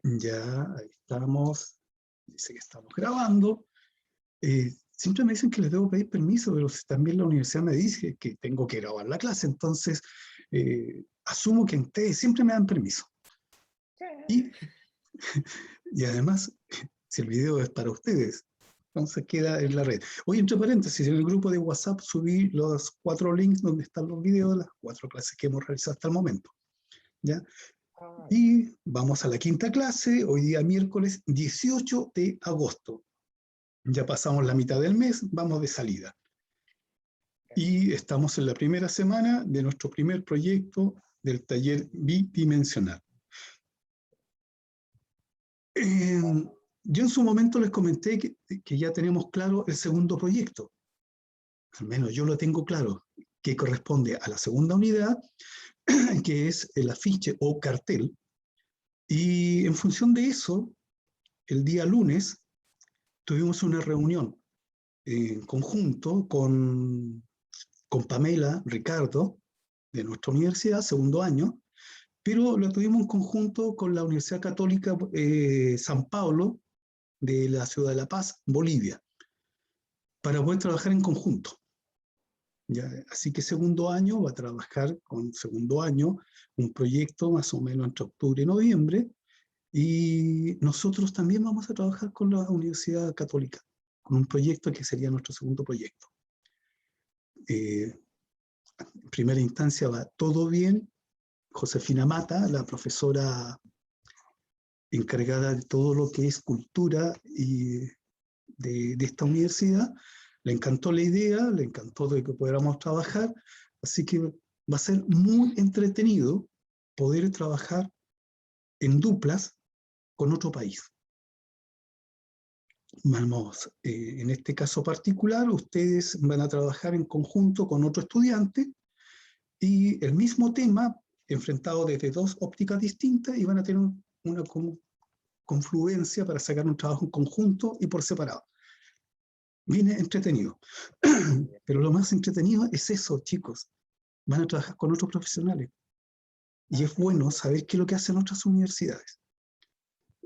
Ya, ahí estamos. Dice que estamos grabando. Siempre me dicen que les debo pedir permiso, pero también la universidad me dice que tengo que grabar la clase, entonces asumo que ustedes siempre me dan permiso. Y, y además, si el video es para ustedes, entonces queda en la red. Oye, entre paréntesis, en el grupo de WhatsApp subí los 4 links donde están los videos de las 4 clases que hemos realizado hasta el momento. ¿Ya? Y vamos a la quinta clase, hoy día miércoles 18 de agosto. Ya pasamos la mitad del mes, vamos de salida. Y estamos en la primera semana de nuestro primer proyecto del taller bidimensional. Yo en su momento les comenté que ya tenemos claro el segundo proyecto. Al menos yo lo tengo claro, que corresponde a la segunda unidad, que es el afiche o cartel. Y en función de eso, el día lunes tuvimos una reunión en conjunto con Pamela, Ricardo, de nuestra universidad, segundo año, pero lo tuvimos en conjunto con la Universidad Católica San Pablo, de la ciudad de La Paz, Bolivia, para poder trabajar en conjunto. ¿Ya? Así que segundo año va a trabajar con segundo año un proyecto más o menos entre octubre y noviembre, y nosotros también vamos a trabajar con la Universidad Católica, con un proyecto que sería nuestro segundo proyecto. En primera instancia va todo bien. Josefina Mata, la profesora encargada de todo lo que es cultura y de esta universidad, le encantó la idea, le encantó de que pudiéramos trabajar, así que va a ser muy entretenido poder trabajar en duplas con otro país. Vamos, en este caso particular, ustedes van a trabajar en conjunto con otro estudiante y el mismo tema enfrentado desde 2 ópticas distintas, y van a tener una confluencia para sacar un trabajo en conjunto y por separado. Viene entretenido. Pero lo más entretenido es eso, chicos. Van a trabajar con otros profesionales. Y es bueno saber qué es lo que hacen otras universidades.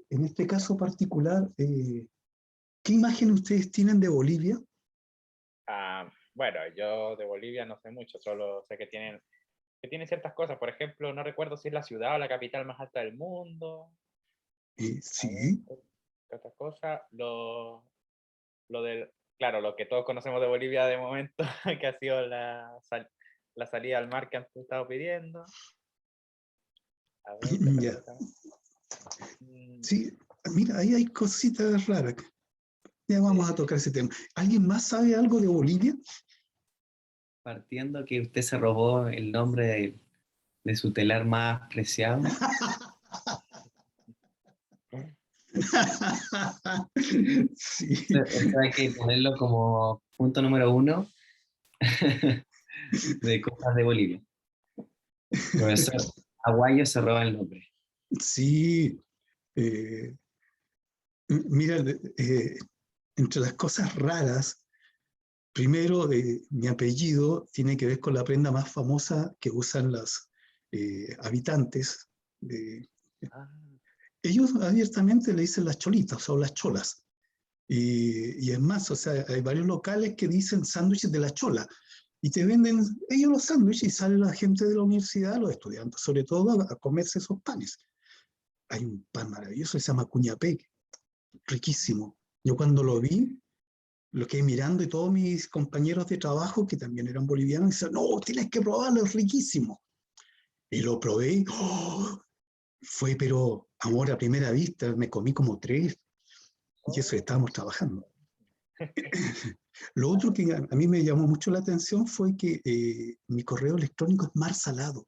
En este caso particular, ¿qué imagen ustedes tienen de Bolivia? Bueno, yo de Bolivia no sé mucho, solo sé que tienen ciertas cosas. Por ejemplo, no recuerdo si es la ciudad o la capital más alta del mundo. Sí. ¿Qué otra cosa? Claro, lo que todos conocemos de Bolivia de momento, que ha sido la salida al mar que han estado pidiendo. A ver, ¿qué otra Ya. cosa? Sí, mira, ahí hay cositas raras. Ya vamos a tocar ese tema. ¿Alguien más sabe algo de Bolivia? Partiendo que usted se robó el nombre de su telar más preciado. Sí. Eso hay que ponerlo como punto número 1 de cosas de Bolivia. Profesor Aguayo se roba el nombre. Sí. Mira, entre las cosas raras, primero, mi apellido tiene que ver con la prenda más famosa que usan los habitantes. Ellos abiertamente le dicen las cholitas o las cholas. Y es más, o sea, hay varios locales que dicen sándwiches de la chola. Y te venden ellos los sándwiches y sale la gente de la universidad, los estudiantes, sobre todo, a comerse esos panes. Hay un pan maravilloso que se llama cuñapé, riquísimo. Yo cuando lo vi, lo quedé mirando, y todos mis compañeros de trabajo, que también eran bolivianos, decían, no, tienes que probarlo, es riquísimo. Y lo probé, ¡oh! Fue pero amor a primera vista, me comí como 3, y eso estábamos trabajando. Lo otro que a mí me llamó mucho la atención fue que mi correo electrónico es mar salado.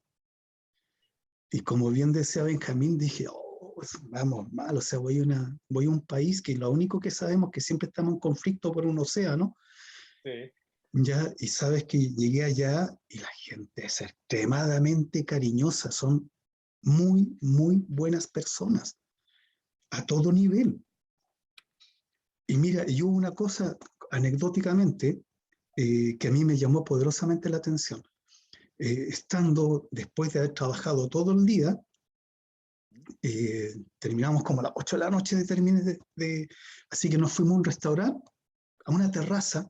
Y como bien decía Benjamín, dije, oh, vamos mal, o sea, voy a un país que lo único que sabemos es que siempre estamos en conflicto por un océano. Sí. Ya, y sabes que llegué allá y la gente es extremadamente cariñosa, son muy, muy buenas personas, a todo nivel. Y mira, y hubo una cosa, anecdóticamente, que a mí me llamó poderosamente la atención. Estando, después de haber trabajado todo el día, Terminamos como a las 8 de la noche así que nos fuimos a un restaurante, a una terraza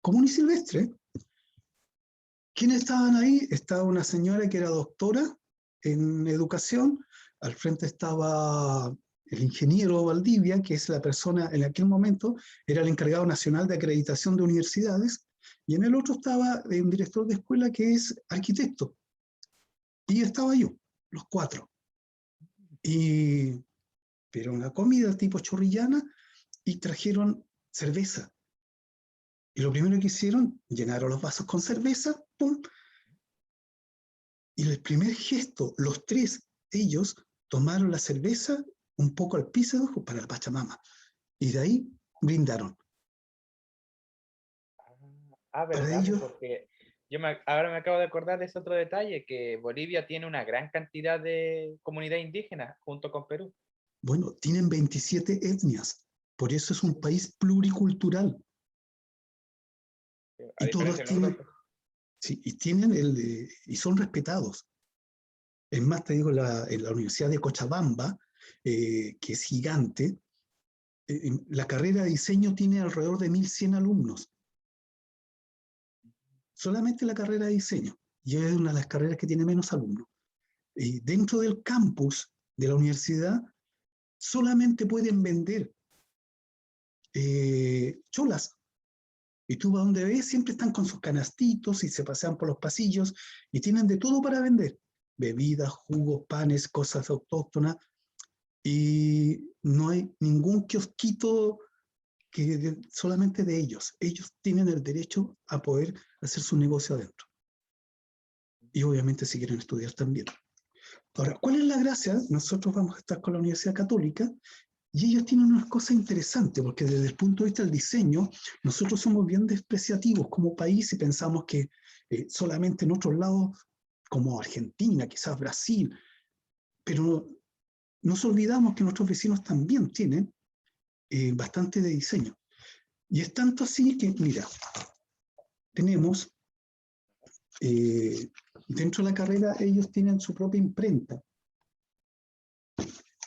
común y silvestre. ¿Quiénes estaban ahí? Estaba una señora que era doctora en educación, al frente estaba el ingeniero Valdivia, que es la persona en aquel momento, era el encargado nacional de acreditación de universidades, y en el otro estaba un director de escuela que es arquitecto. Y estaba yo, los cuatro. Pero una comida tipo chorrillana, y trajeron cerveza. Y lo primero que hicieron, llenaron los vasos con cerveza, ¡pum! Y el primer gesto, los tres, ellos tomaron la cerveza un poco al piso para la Pachamama. Y de ahí brindaron. Para ¿Verdad? ellos, Porque ahora me acabo de acordar de ese otro detalle, que Bolivia tiene una gran cantidad de comunidad indígena junto con Perú. bueno, tienen 27 etnias. Por eso es un país pluricultural. A Y todos diferencia de nosotros. tienen, sí, y son respetados. Es más, te digo, en la Universidad de Cochabamba, que es gigante, la carrera de diseño tiene alrededor de 1.100 alumnos. Solamente la carrera de diseño. Y es una de las carreras que tiene menos alumnos. Dentro del campus de la universidad, solamente pueden vender cholas. Y tú vas donde ves, siempre están con sus canastitos y se pasean por los pasillos y tienen de todo para vender. Bebidas, jugos, panes, cosas autóctonas. Y no hay ningún kiosquito solamente de ellos. Ellos tienen el derecho a poder hacer su negocio adentro. Y obviamente si quieren estudiar también. Ahora, ¿cuál es la gracia? Nosotros vamos a estar con la Universidad Católica y ellos tienen unas cosas interesantes, porque desde el punto de vista del diseño, nosotros somos bien despreciativos como país y pensamos que solamente en otros lados, como Argentina, quizás Brasil, pero nos olvidamos que nuestros vecinos también tienen bastante de diseño. Y es tanto así que, mira, tenemos, dentro de la carrera, ellos tienen su propia imprenta.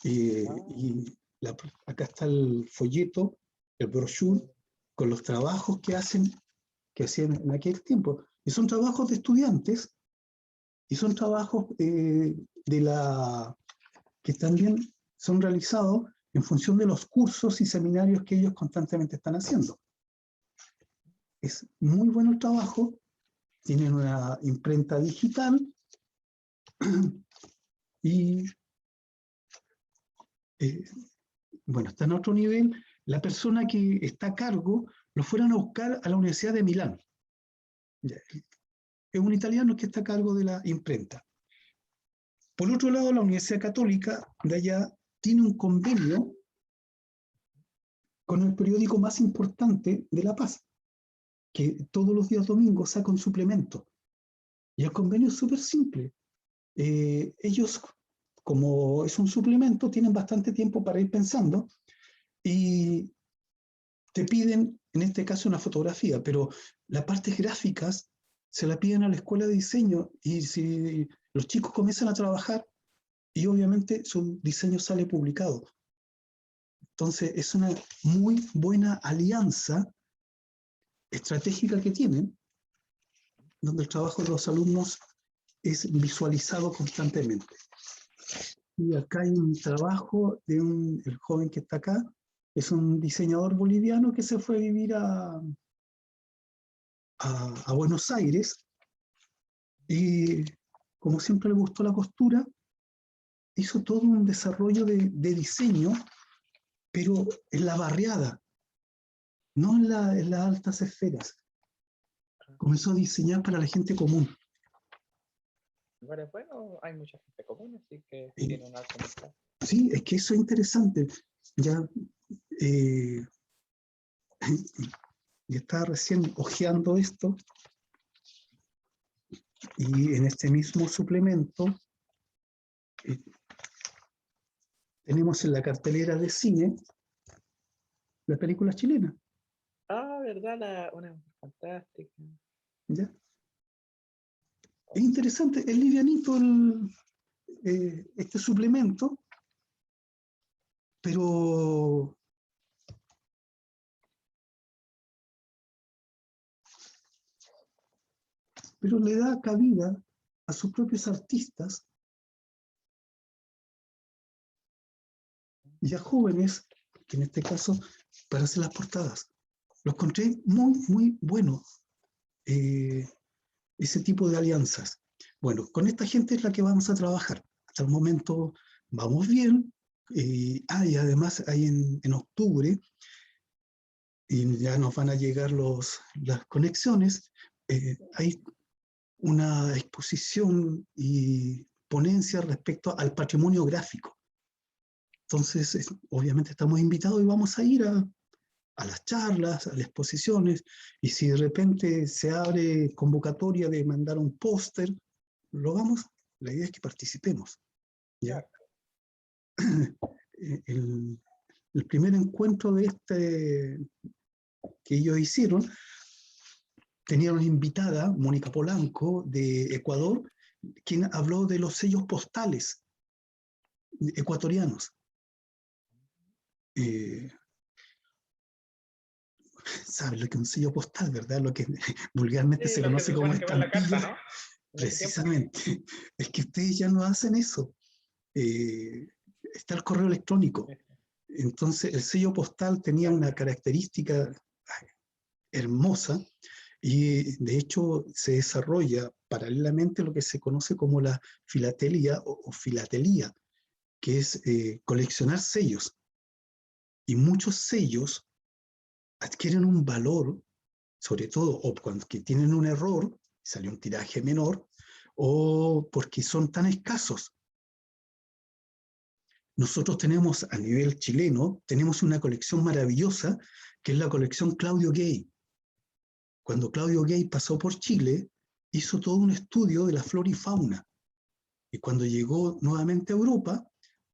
Y acá está el folleto, el brochure, con los trabajos que hacían en aquel tiempo. Y son trabajos de estudiantes, y son trabajos que también son realizados en función de los cursos y seminarios que ellos constantemente están haciendo. Es muy bueno el trabajo, tienen una imprenta digital y bueno, está en otro nivel. La persona que está a cargo lo fueron a buscar a la Universidad de Milán. Es un italiano que está a cargo de la imprenta. Por otro lado, la Universidad Católica de allá tiene un convenio con el periódico más importante de La Paz, que todos los días domingos saca un suplemento. Y el convenio es súper simple. Ellos, como es un suplemento, tienen bastante tiempo para ir pensando y te piden, en este caso, una fotografía, pero las partes gráficas se la piden a la escuela de diseño y si los chicos comienzan a trabajar y obviamente su diseño sale publicado. Entonces es una muy buena alianza estratégica que tienen, donde el trabajo de los alumnos es visualizado constantemente. Y acá hay un trabajo de el joven que está acá, es un diseñador boliviano que se fue a vivir a Buenos Aires y como siempre le gustó la costura, hizo todo un desarrollo de diseño, pero en la barriada, no en las altas esferas. Comenzó a diseñar para la gente común. Bueno, hay mucha gente común, así que Y, tiene un alto mercado. sí, es que eso es interesante. Ya estaba recién hojeando esto y en este mismo suplemento tenemos en la cartelera de cine la película chilena. ¿Verdad? Una fantástica. ¿Ya? Es interesante, es livianito este suplemento, pero le da cabida a sus propios artistas y a jóvenes, que en este caso, para hacer las portadas. Lo encontré muy, muy bueno, ese tipo de alianzas. Bueno, con esta gente es la que vamos a trabajar. Hasta el momento vamos bien. Y además hay en octubre, y ya nos van a llegar las conexiones, hay una exposición y ponencia respecto al patrimonio gráfico. Entonces, obviamente estamos invitados y vamos a ir a las charlas, a las exposiciones, y si de repente se abre convocatoria de mandar un póster, lo vamos, la idea es que participemos. ¿Ya? El primer encuentro de que ellos hicieron, tenían una invitada, Mónica Polanco, de Ecuador, quien habló de los sellos postales ecuatorianos. ¿Sabes lo que es un sello postal, verdad? Lo que vulgarmente se conoce como estampilla. ¿No? Precisamente. Es que ustedes ya no hacen eso. Está el correo electrónico. Entonces, el sello postal tenía una característica hermosa y, de hecho, se desarrolla paralelamente lo que se conoce como la filatelia o filatelía, que es coleccionar sellos. Y muchos sellos adquieren un valor, sobre todo o cuando tienen un error, sale un tiraje menor, o porque son tan escasos. Nosotros tenemos a nivel chileno, tenemos una colección maravillosa, que es la colección Claudio Gay. Cuando Claudio Gay pasó por Chile, hizo todo un estudio de la flora y fauna. Y cuando llegó nuevamente a Europa,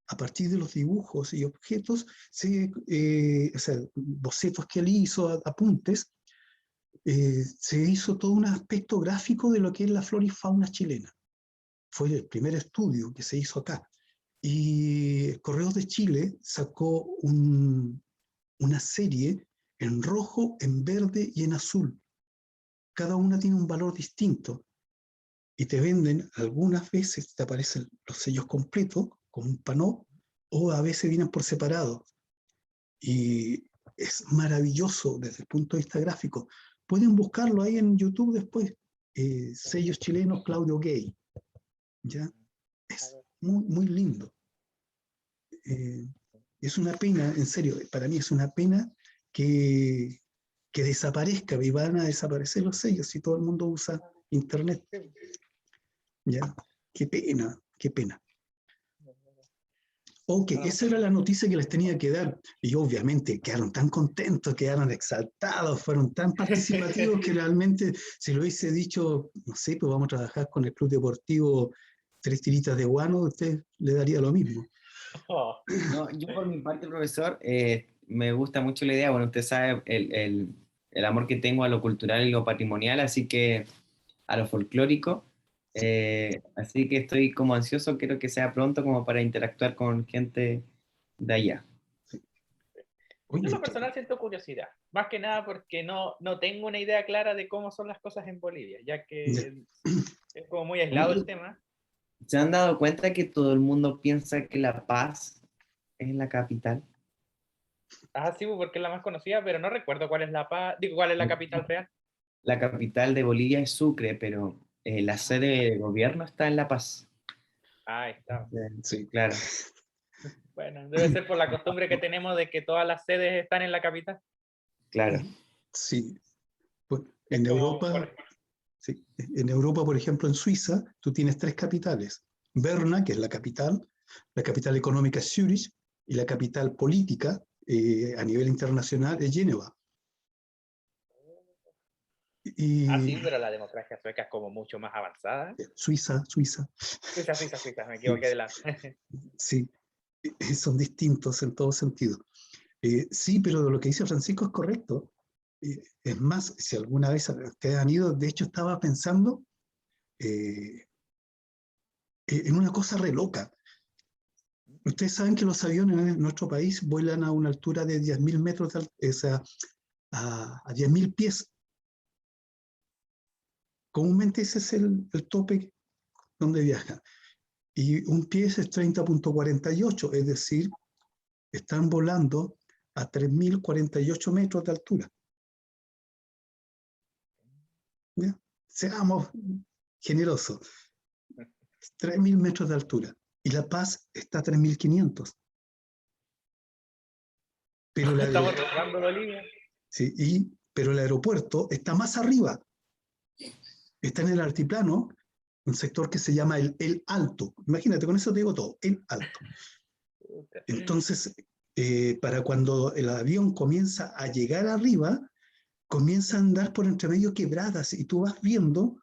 a partir de los dibujos y objetos, o sea, bocetos que él hizo, apuntes, se hizo todo un aspecto gráfico de lo que es la flora y fauna chilena. Fue el primer estudio que se hizo acá. Y Correos de Chile sacó una serie en rojo, en verde y en azul. Cada una tiene un valor distinto. Y te venden, algunas veces te aparecen los sellos completos, con un panó, o a veces vienen por separado. Y es maravilloso desde el punto de vista gráfico. Pueden buscarlo ahí en YouTube después. Sellos chilenos Claudio Gay. ¿Ya? Es muy, muy lindo. Es una pena, en serio, para mí es una pena que desaparezca, y van a desaparecer los sellos si todo el mundo usa internet. ¿Ya? Qué pena, qué pena. Ok, esa era la noticia que les tenía que dar. Y obviamente quedaron tan contentos, quedaron exaltados, fueron tan participativos que realmente, si lo hubiese dicho, no sé, pues vamos a trabajar con el Club Deportivo Tres Tiritas de Guano, usted le daría lo mismo. Oh. No, yo por mi parte, profesor, me gusta mucho la idea. Bueno, usted sabe el amor que tengo a lo cultural y lo patrimonial, así que a lo folclórico. Así que estoy como ansioso, quiero que sea pronto como para interactuar con gente de allá. Yo en lo personal siento curiosidad, más que nada porque no tengo una idea clara de cómo son las cosas en Bolivia, ya que es como muy aislado el tema. ¿Se han dado cuenta que todo el mundo piensa que La Paz es la capital? Sí, porque es la más conocida, pero no recuerdo cuál es cuál es la capital real. La capital de Bolivia es Sucre, pero la sede de gobierno está en La Paz. Ahí está. Sí, claro. Bueno, debe ser por la costumbre que tenemos de que todas las sedes están en la capital. Claro. Sí. Pues, en Europa, sí, en Europa, por ejemplo, en Suiza, tú tienes 3 capitales. Berna, que es la capital económica es Zurich, y la capital política a nivel internacional es Génova. Sí, pero la democracia sueca es como mucho más avanzada. Suiza, me equivoqué de lado. Sí, son distintos en todo sentido. Sí, pero lo que dice Francisco es correcto. Es más, si alguna vez ustedes han ido, de hecho estaba pensando en una cosa re loca. Ustedes saben que los aviones en nuestro país vuelan a una altura de 10.000 metros, a 10.000 pies. Comúnmente ese es el tope donde viajan. Y un pie es 30.48, es decir, están volando a 3.048 metros de altura. ¿Ya? Seamos generosos. 3.000 metros de altura. Y La Paz está a 3.500. Pero Estamos rozando Bolivia. Sí, pero el aeropuerto está más arriba. Está en el altiplano, un sector que se llama el Alto. Imagínate, con eso te digo todo, el Alto. Entonces, para cuando el avión comienza a llegar arriba, comienza a andar por entre medio quebradas y tú vas viendo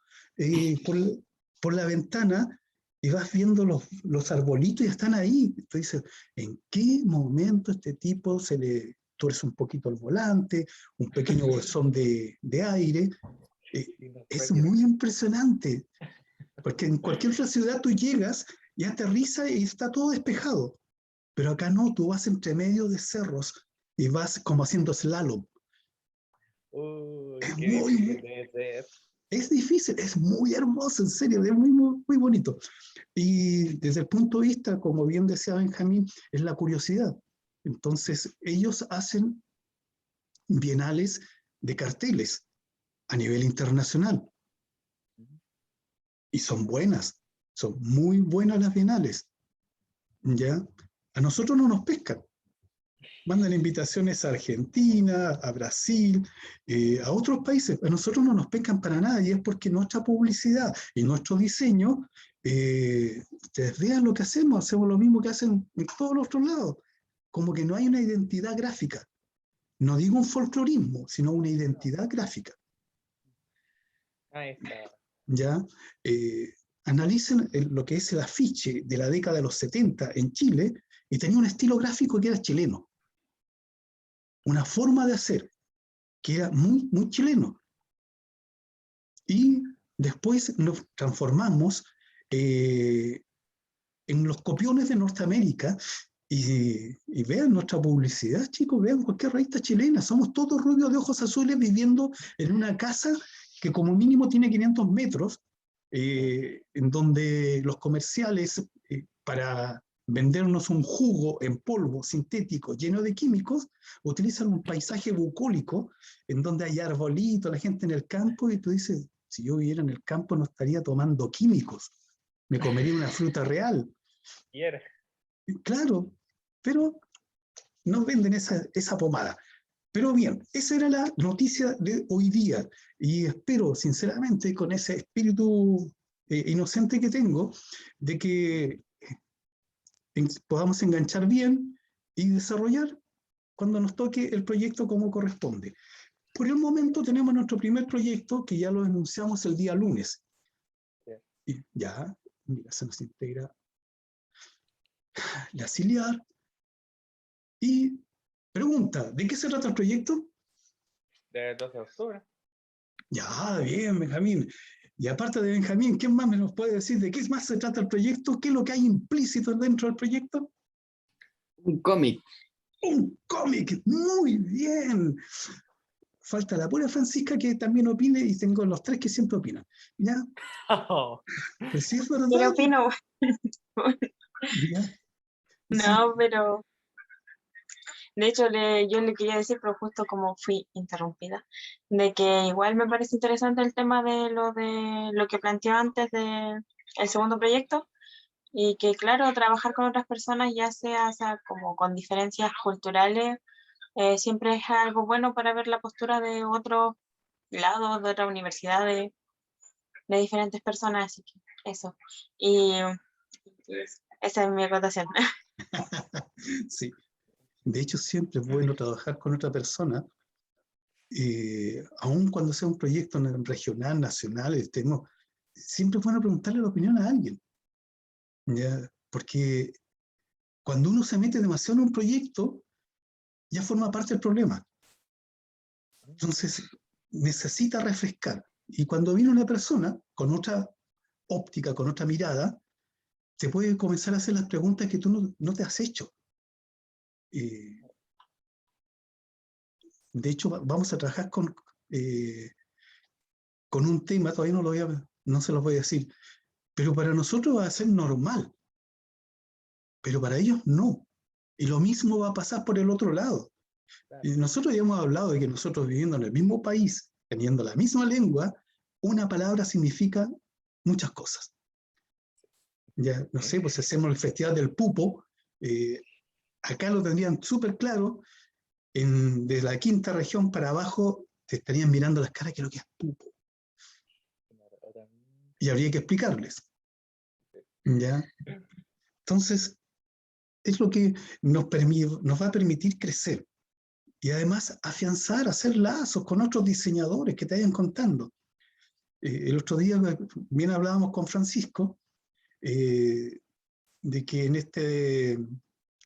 por la ventana y vas viendo los arbolitos y están ahí. Tú dices, ¿en qué momento este tipo se le tuerce un poquito el volante, un pequeño bolsón de aire? Es muy impresionante, porque en cualquier otra ciudad tú llegas y aterriza y está todo despejado, pero acá no, tú vas entre medio de cerros y vas como haciendo slalom. Es muy, es difícil, es muy hermoso, en serio, es muy, muy, muy bonito. Y desde el punto de vista, como bien decía Benjamín, es la curiosidad. Entonces, ellos hacen bienales de carteles a nivel internacional. Y son muy buenas las bienales. ¿Ya? A nosotros no nos pescan. Mandan invitaciones a Argentina, a Brasil, a otros países. A nosotros no nos pescan para nada y es porque nuestra publicidad y nuestro diseño, ustedes vean lo que hacemos lo mismo que hacen en todos los otros lados. Como que no hay una identidad gráfica. No digo un folclorismo, sino una identidad gráfica. Ahí está. ¿Ya? Analicen lo que es el afiche de la década de los 70 en Chile y tenía un estilo gráfico que era chileno. Una forma de hacer que era muy, muy chileno. Y después nos transformamos en los copiones de Norteamérica y vean nuestra publicidad, chicos, vean cualquier revista chilena. Somos todos rubios de ojos azules viviendo en una casa que como mínimo tiene 500 metros, en donde los comerciales, para vendernos un jugo en polvo sintético lleno de químicos, utilizan un paisaje bucólico en donde hay arbolitos, la gente en el campo, y tú dices, si yo viviera en el campo no estaría tomando químicos, me comería una fruta real. Claro, pero no venden esa pomada. Pero bien, esa era la noticia de hoy día y espero sinceramente con ese espíritu inocente que tengo de que podamos enganchar bien y desarrollar cuando nos toque el proyecto como corresponde. Por el momento tenemos nuestro primer proyecto que ya lo anunciamos el día lunes. Y ya, mira, se nos integra la ciliar. Y pregunta, ¿de qué se trata el proyecto? Del 12 de octubre. Ya, bien, Benjamín. Y aparte de Benjamín, ¿quién más me nos puede decir de qué más se trata el proyecto? ¿Qué es lo que hay implícito dentro del proyecto? Un cómic. Un cómic, muy bien. Falta la pura Francisca que también opine y tengo los tres que siempre opinan. ¿Ya? Oh. Pues sí, es verdad. ¿Qué opino? ¿Ya? No, pero de hecho yo le quería decir, pero justo como fui interrumpida, de que igual me parece interesante el tema de lo que planteó antes del segundo proyecto, y que claro, trabajar con otras personas, ya sea, o sea, como con diferencias culturales, siempre es algo bueno para ver la postura de otros lados, de otras universidades, de diferentes personas, así que eso. Y esa es mi acotación. Sí. De hecho, siempre es bueno trabajar con otra persona, aun cuando sea un proyecto regional, nacional, siempre es bueno preguntarle la opinión a alguien. ¿Ya? Porque cuando uno se mete demasiado en un proyecto, ya forma parte del problema. Entonces, necesita refrescar. Y cuando viene una persona con otra óptica, con otra mirada, se puede comenzar a hacer las preguntas que tú no te has hecho. De hecho, vamos a trabajar con un tema, todavía no se los voy a decir, pero para nosotros va a ser normal, pero para ellos no. Y lo mismo va a pasar por el otro lado. Claro. Y nosotros ya hemos hablado de que nosotros viviendo en el mismo país, teniendo la misma lengua, una palabra significa muchas cosas. Ya, no sé, pues hacemos el Festival del Pupo, acá lo tendrían súper claro, de la quinta región para abajo te estarían mirando las caras que lo que es pupo. Y habría que explicarles. ¿Ya? Entonces, es lo que nos va a permitir crecer. Y además afianzar, hacer lazos con otros diseñadores que te vayan contando. El otro día bien hablábamos con Francisco de que en este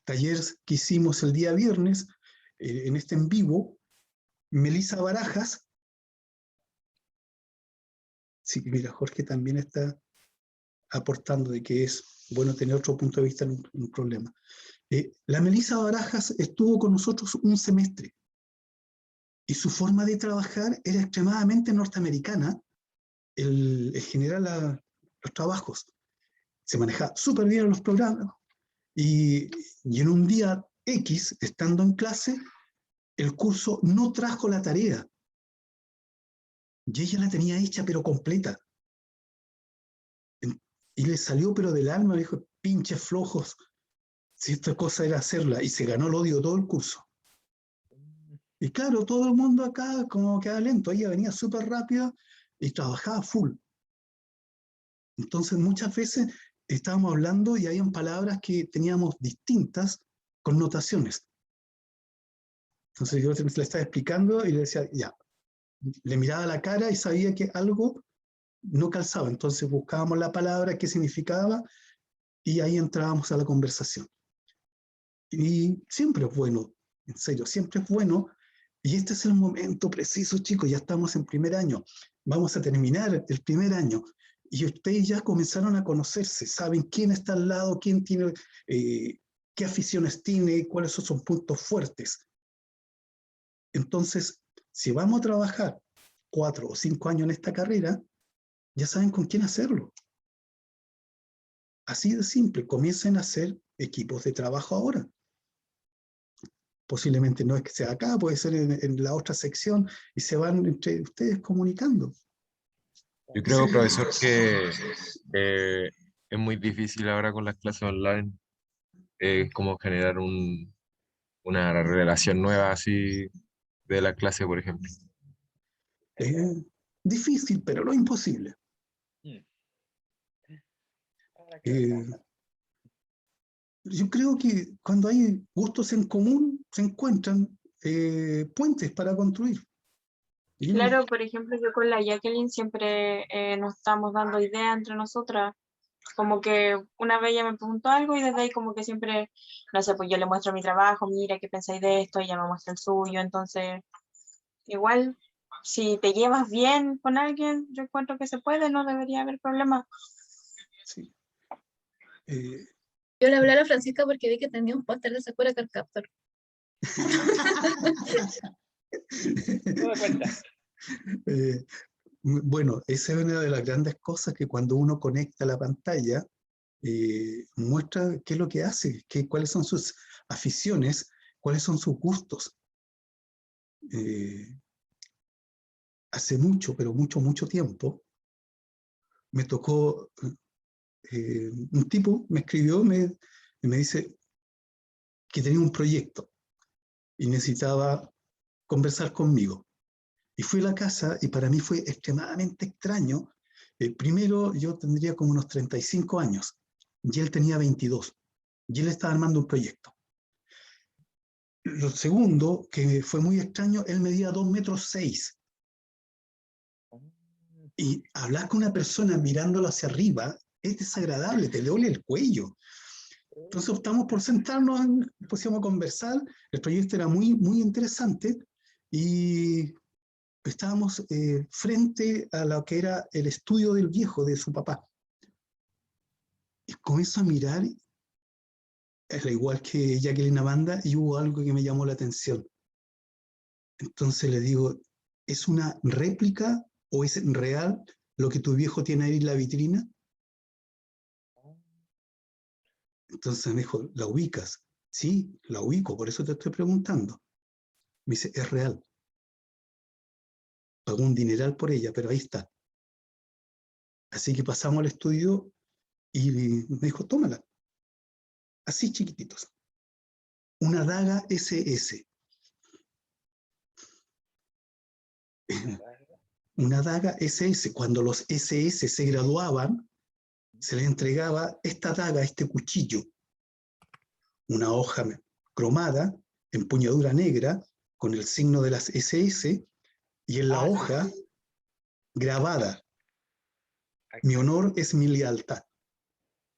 taller que hicimos el día viernes, en este en vivo, Melissa Barajas, sí, mira, Jorge también está aportando de que es bueno tener otro punto de vista en un problema. La Melissa Barajas estuvo con nosotros un semestre y su forma de trabajar era extremadamente norteamericana, el general los trabajos. Se manejaba súper bien los programas y en un día X, estando en clase, el curso no trajo la tarea y ella la tenía hecha pero completa. Y le salió pero del alma, dijo, pinches flojos, si esta cosa era hacerla, y se ganó el odio todo el curso. Y claro, todo el mundo acá como quedaba lento, ella venía súper rápida y trabajaba full. Entonces muchas veces estábamos hablando y habían palabras que teníamos distintas connotaciones. Entonces yo le estaba explicando y le decía, ya, le miraba la cara y sabía que algo no calzaba. Entonces buscábamos la palabra, qué significaba, y ahí entrábamos a la conversación. Y siempre es bueno, en serio, siempre es bueno. Y este es el momento preciso, chicos, ya estamos en primer año. Vamos a terminar el primer año. Y ustedes ya comenzaron a conocerse, saben quién está al lado, quién tiene, qué aficiones tiene, cuáles son sus puntos fuertes. Entonces, si vamos a trabajar 4 o 5 años en esta carrera, ya saben con quién hacerlo. Así de simple, comiencen a hacer equipos de trabajo ahora. Posiblemente no es que sea acá, puede ser en la otra sección y se van entre ustedes comunicando. Yo creo, profesor, que es muy difícil ahora con las clases online, como generar una relación nueva así de la clase, por ejemplo. Difícil, pero no imposible. Yo creo que cuando hay gustos en común, se encuentran puentes para construir. Claro, por ejemplo, yo con la Jacqueline siempre nos estamos dando ideas entre nosotras. Como que una vez ella me preguntó algo y desde ahí como que siempre, no sé, pues yo le muestro mi trabajo, mira, ¿qué pensáis de esto? Ella me muestra el suyo. Entonces, igual, si te llevas bien con alguien, yo encuentro que se puede, no debería haber problema. Sí. Yo le hablé a la Francisca porque vi que tenía un póster de Sakura Card Captor. No me cuenta. Bueno, esa es una de las grandes cosas que cuando uno conecta la pantalla, muestra qué es lo que hace, cuáles son sus aficiones, cuáles son sus gustos. Hace mucho, pero mucho tiempo, me tocó, un tipo me escribió y me dice que tenía un proyecto y necesitaba conversar conmigo. Y fui a la casa y para mí fue extremadamente extraño. Primero, yo tendría como unos 35 años y él tenía 22 y él estaba armando un proyecto. Lo segundo, que fue muy extraño, él medía 2,6 metros. Y hablar con una persona mirándolo hacia arriba es desagradable, te duele el cuello. Entonces optamos por sentarnos, pusimos a conversar, el proyecto era muy interesante y estábamos frente a lo que era el estudio del viejo, de su papá. comienzo a mirar, al igual que Jacqueline Amanda, y hubo algo que me llamó la atención. Entonces le digo, ¿es una réplica o es real lo que tu viejo tiene ahí en la vitrina? Entonces me dijo, ¿la ubicas? Sí, la ubico, por eso te estoy preguntando. Me dice, es real. Pagó un dineral por ella, pero ahí está. Así que pasamos al estudio y me dijo, tómala. Así chiquititos. Una daga SS. Una daga SS. Cuando los SS se graduaban, se les entregaba esta daga, este cuchillo. Una hoja cromada, empuñadura negra, con el signo de las SS, y en la hoja grabada, mi honor es mi lealtad.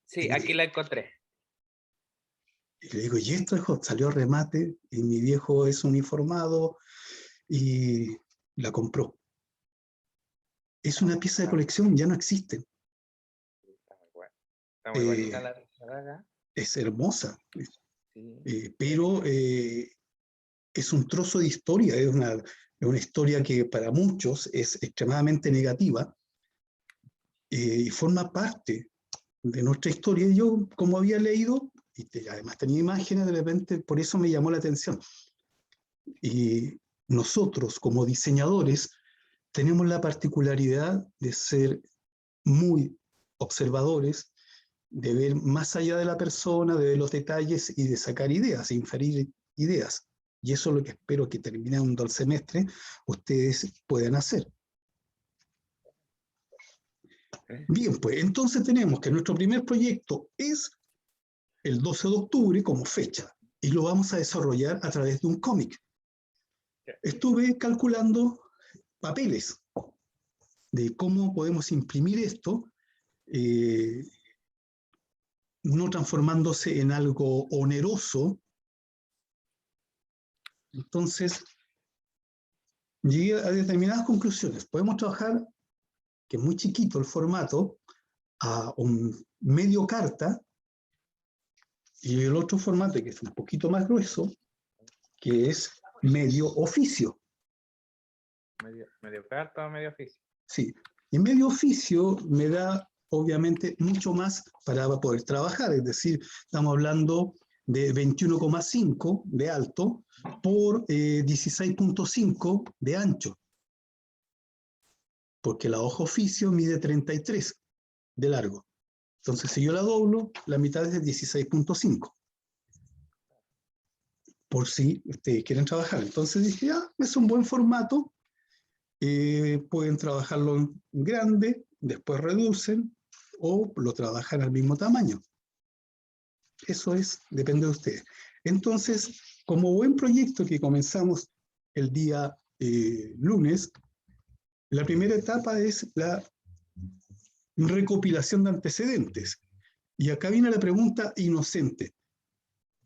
Sí, aquí la encontré. Y le digo, y esto, hijo, salió a remate, y mi viejo es uniformado, y la compró. Es una pieza de colección, ya no existe. Está muy buena. Está muy bonita la daga. Es hermosa, Sí. pero es un trozo de historia, es una historia que para muchos es extremadamente negativa, y forma parte de nuestra historia. Yo, como había leído, y además tenía imágenes, de repente, por eso me llamó la atención. Y nosotros, como diseñadores, tenemos la particularidad de ser muy observadores, de ver más allá de la persona, de ver los detalles y de sacar ideas, inferir ideas. Y eso es lo que espero que terminando el semestre ustedes puedan hacer. Bien, pues entonces tenemos que nuestro primer proyecto es el 12 de octubre como fecha y lo vamos a desarrollar a través de un cómic. Estuve calculando papeles de cómo podemos imprimir esto, no transformándose en algo oneroso. Entonces, llegué a determinadas conclusiones. Podemos trabajar, que es muy chiquito el formato, a un medio carta, y el otro formato, que es un poquito más grueso, que es medio oficio. Medio carta o medio oficio. Sí, y medio oficio me da, obviamente, mucho más para poder trabajar, es decir, estamos hablando de 21,5 de alto por 16,5 de ancho, porque la hoja oficio mide 33 de largo. Entonces, si yo la doblo, la mitad es de 16,5. Por si ustedes quieren trabajar. Entonces dije, es un buen formato, pueden trabajarlo en grande, después reducen, o lo trabajan al mismo tamaño. Eso depende de ustedes. Entonces, como buen proyecto que comenzamos el día lunes, la primera etapa es la recopilación de antecedentes. Y acá viene la pregunta inocente.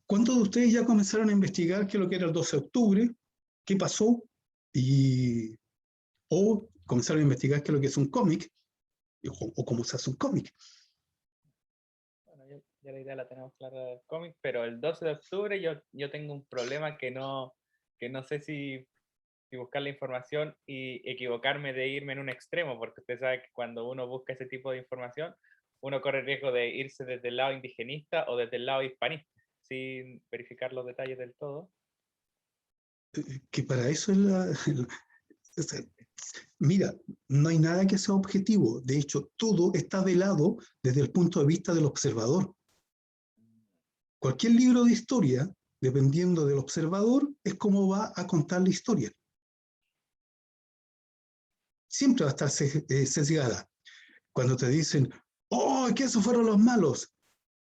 ¿Cuántos de ustedes ya comenzaron a investigar qué es lo que era el 12 de octubre? ¿Qué pasó? O comenzaron a investigar qué es lo que es un cómic, o cómo se hace un cómic. Bueno, ya la idea la tenemos clara del cómic, pero el 12 de octubre yo tengo un problema que no sé si buscar la información y equivocarme de irme en un extremo, porque usted sabe que cuando uno busca ese tipo de información, uno corre el riesgo de irse desde el lado indigenista o desde el lado hispanista, sin verificar los detalles del todo. Que para eso mira, no hay nada que sea objetivo. De hecho, todo está velado desde el punto de vista del observador. Cualquier libro de historia, dependiendo del observador, es como va a contar la historia. Siempre va a estar sesgada. Cuando te dicen, ¡oh, que esos fueron los malos!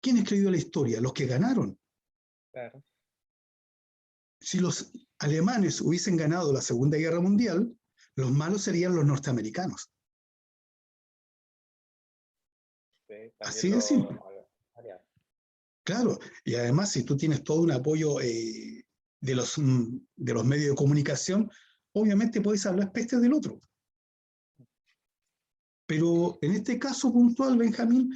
¿Quién escribió la historia? Los que ganaron. Claro. Si los alemanes hubiesen ganado la Segunda Guerra Mundial, los malos serían los norteamericanos. Sí, así de simple. Claro, y además si tú tienes todo un apoyo de los medios de comunicación, obviamente puedes hablar peste del otro. Pero en este caso puntual, Benjamín,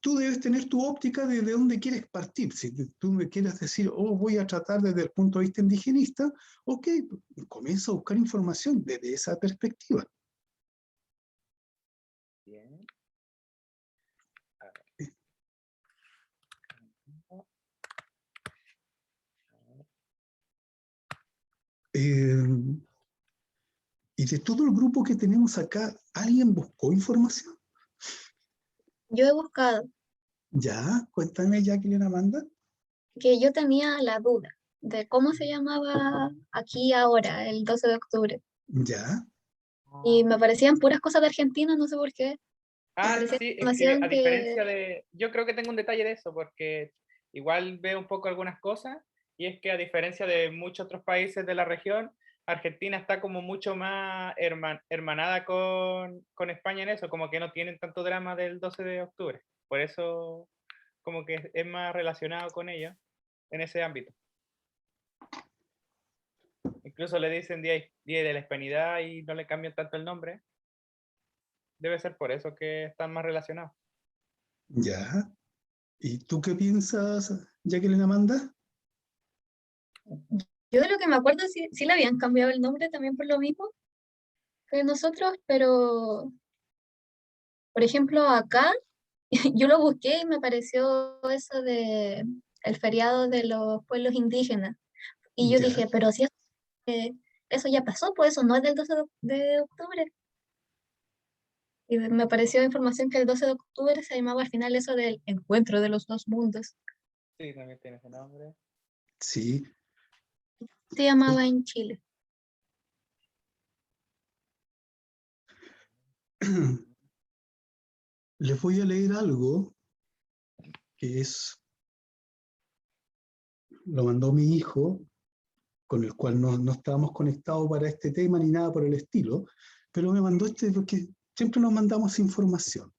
tú debes tener tu óptica de dónde quieres partir. Si tú me quieres decir, oh, voy a tratar desde el punto de vista indigenista, ok, comienza a buscar información desde esa perspectiva. Bien. A ver. Y de todo el grupo que tenemos acá, ¿alguien buscó información? Yo he buscado, Ya, cuéntame, Jacqueline, Amanda. que yo tenía la duda de cómo se llamaba aquí ahora, el 12 de octubre. Ya, Y me parecían puras cosas de Argentina, no sé por qué. Ah, parecía sí, es que información a diferencia de... Yo creo que tengo un detalle de eso, porque igual veo un poco algunas cosas, y es que a diferencia de muchos otros países de la región, Argentina está como mucho más hermanada con España en eso, como que no tienen tanto drama del 12 de octubre. Por eso como que es más relacionado con ellos en ese ámbito. Incluso le dicen Día de la Hispanidad y no le cambian tanto el nombre. Debe ser por eso que están más relacionados. ya. ¿Y tú qué piensas, Jacqueline, Amanda? Yo de lo que me acuerdo, sí le habían cambiado el nombre también por lo mismo que nosotros, pero, por ejemplo, acá yo lo busqué y me apareció eso de el feriado de los pueblos indígenas. Y yo Ya. dije, pero si eso ya pasó, pues eso no es del 12 de octubre. Y me apareció información que el 12 de octubre se llamaba al final eso del encuentro de los dos mundos. Sí, también tiene ese nombre. Sí. Se llamaba en Chile. Les voy a leer algo que lo mandó mi hijo, con el cual no estábamos conectados para este tema ni nada por el estilo, pero me mandó porque siempre nos mandamos información.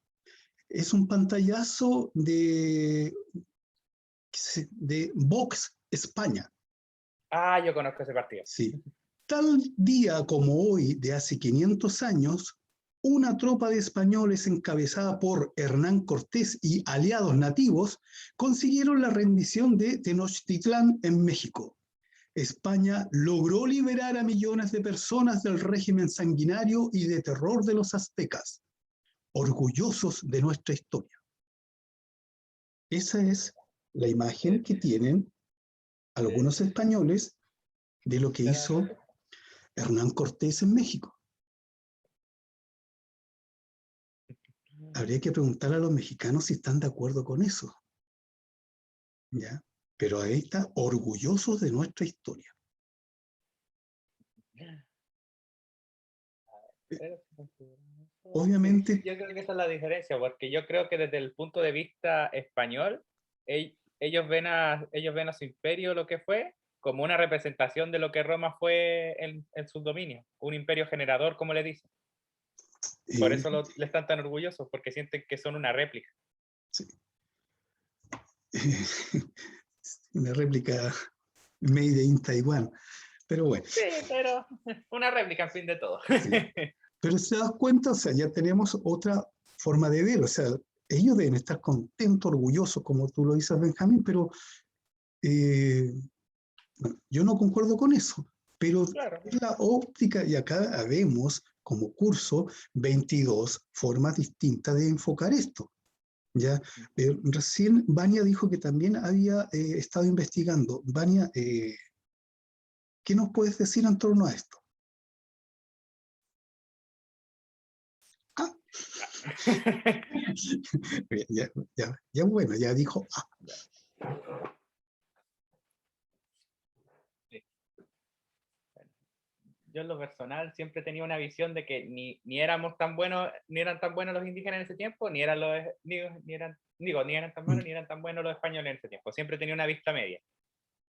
Es un pantallazo de Vox España. Ah, yo conozco ese partido. Sí. Tal día como hoy, de hace 500 años, una tropa de españoles encabezada por Hernán Cortés y aliados nativos consiguieron la rendición de Tenochtitlán en México. España logró liberar a millones de personas del régimen sanguinario y de terror de los aztecas, orgullosos de nuestra historia. Esa es la imagen que tienen algunos españoles de lo que hizo Hernán Cortés en México. Habría que preguntar a los mexicanos si están de acuerdo con eso. ¿Ya? Pero ahí está, orgullosos de nuestra historia. Obviamente. Yo creo que esa es la diferencia, porque yo creo que desde el punto de vista español, ellos ven a su imperio, lo que fue, como una representación de lo que Roma fue en sus dominios, un imperio generador, como le dicen. Por eso le están tan orgullosos, porque sienten que son una réplica. Sí. Una réplica made in Taiwan. Pero bueno. Sí, pero una réplica en fin de todo. Sí. Pero se das cuenta, o sea, ya tenemos otra forma de ver, o sea, ellos deben estar contentos, orgullosos, como tú lo dices, Benjamín, pero bueno, yo no concuerdo con eso, pero Claro. es la óptica, y acá vemos como curso 22 formas distintas de enfocar esto. ¿Ya? Recién Vania dijo que también había estado investigando. Vania, ¿qué nos puedes decir en torno a esto? Ah. ya bueno, ya dijo. Yo en lo personal siempre tenía una visión de que ni éramos tan buenos, ni eran tan buenos los indígenas en ese tiempo, ni eran tan malos, ni eran tan buenos los españoles en ese tiempo. Siempre tenía una vista media,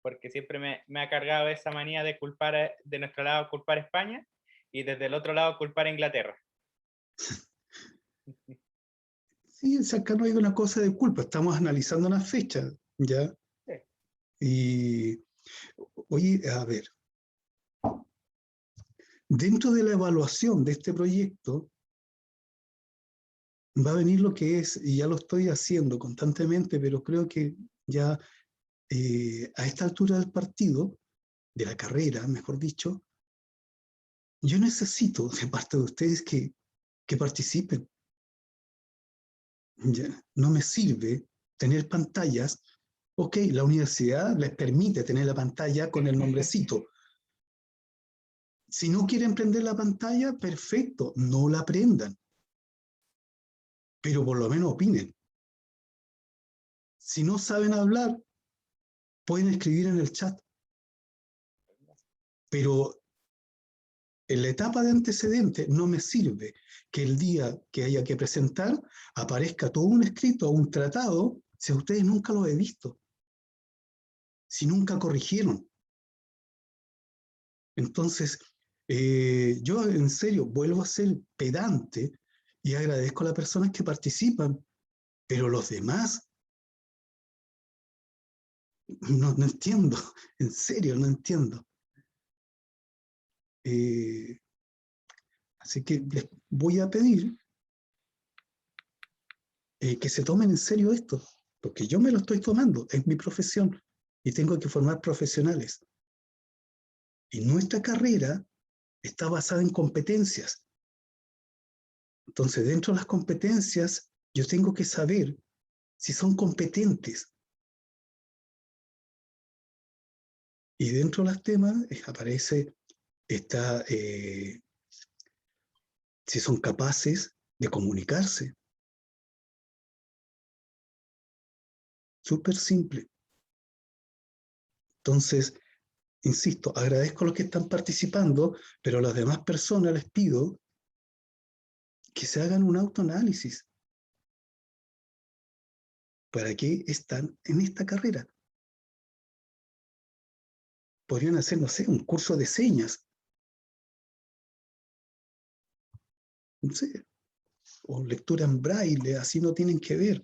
porque siempre me ha cargado esa manía de culpar, de nuestro lado culpar a España, y desde el otro lado culpar a Inglaterra. Sí, acá no hay una cosa de culpa, estamos analizando una fecha, ¿ya? Sí. Y, oye, a ver, dentro de la evaluación de este proyecto, va a venir lo que es, y ya lo estoy haciendo constantemente, pero creo que ya a esta altura del partido, de la carrera, mejor dicho, yo necesito de parte de ustedes que participen. Ya, no me sirve tener pantallas. Ok, la universidad les permite tener la pantalla con el nombrecito. Si no quieren prender la pantalla, perfecto, no la prendan. Pero por lo menos opinen. Si no saben hablar, pueden escribir en el chat. Pero en la etapa de antecedente no me sirve que el día que haya que presentar aparezca todo un escrito o un tratado si a ustedes nunca lo he visto, si nunca corrigieron. Entonces, yo en serio vuelvo a ser pedante y agradezco a las personas que participan, pero los demás no entiendo, en serio no entiendo. Así que les voy a pedir que se tomen en serio esto, porque yo me lo estoy tomando, es mi profesión y tengo que formar profesionales. Y nuestra carrera está basada en competencias. Entonces, dentro de las competencias, yo tengo que saber si son competentes. Y dentro de los temas aparece si son capaces de comunicarse. Súper simple. Entonces, insisto, agradezco a los que están participando, pero a las demás personas les pido que se hagan un autoanálisis. ¿Para qué están en esta carrera? Podrían hacer, no sé, un curso de señas. No sé, o lectura en braille, así no tienen que ver.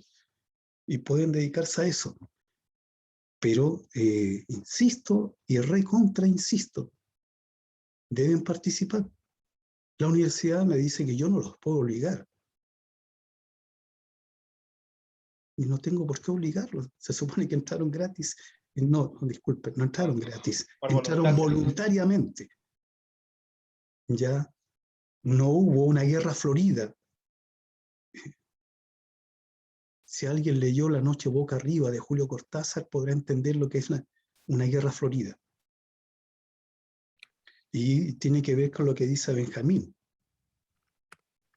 Y pueden dedicarse a eso. Pero, insisto, y recontra insisto, deben participar. La universidad me dice que yo no los puedo obligar. Y no tengo por qué obligarlos. Se supone que entraron gratis. No, disculpen, no entraron gratis. Entraron voluntariamente. Ya no hubo una guerra florida. Si alguien leyó La noche boca arriba de Julio Cortázar, podrá entender lo que es una guerra florida. Y tiene que ver con lo que dice Benjamín.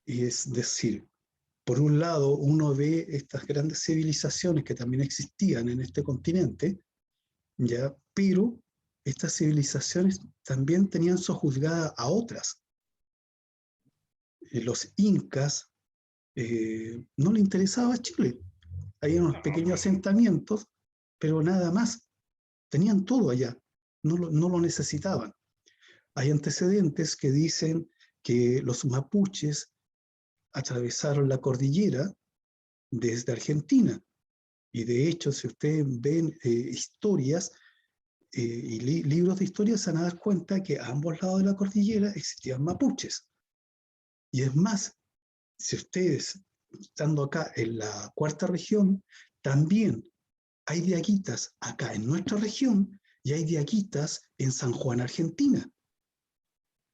Y es decir, por un lado, uno ve estas grandes civilizaciones que también existían en este continente, ¿ya? Pero estas civilizaciones también tenían sojuzgada a otras. Los incas no le interesaba Chile. Hay unos pequeños asentamientos, pero nada más. Tenían todo allá, no lo necesitaban. Hay antecedentes que dicen que los mapuches atravesaron la cordillera desde Argentina. Y de hecho, si ustedes ven historias y libros de historia, se van a dar cuenta que a ambos lados de la cordillera existían mapuches. Y es más, si ustedes, estando acá en la cuarta región, también hay diaguitas acá en nuestra región y hay diaguitas en San Juan, Argentina.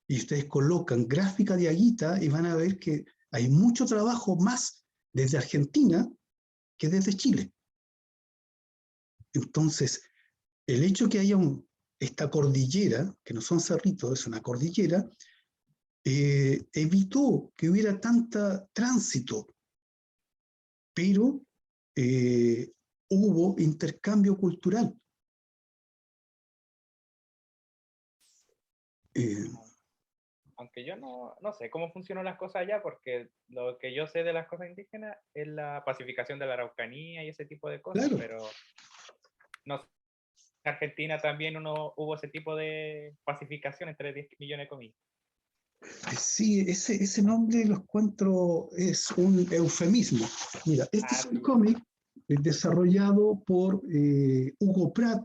Y ustedes colocan gráfica diaguita y van a ver que hay mucho trabajo más desde Argentina que desde Chile. Entonces, el hecho que haya esta cordillera, que no son cerritos, es una cordillera, evitó que hubiera tanta tránsito, pero hubo intercambio cultural. Aunque yo no sé cómo funcionan las cosas allá, porque lo que yo sé de las cosas indígenas es la pacificación de la Araucanía y ese tipo de cosas, Claro. pero no sé, en Argentina también hubo ese tipo de pacificación entre 10 millones de comillas. Sí, ese nombre lo encuentro, es un eufemismo. Mira, este es un cómic desarrollado por Hugo Pratt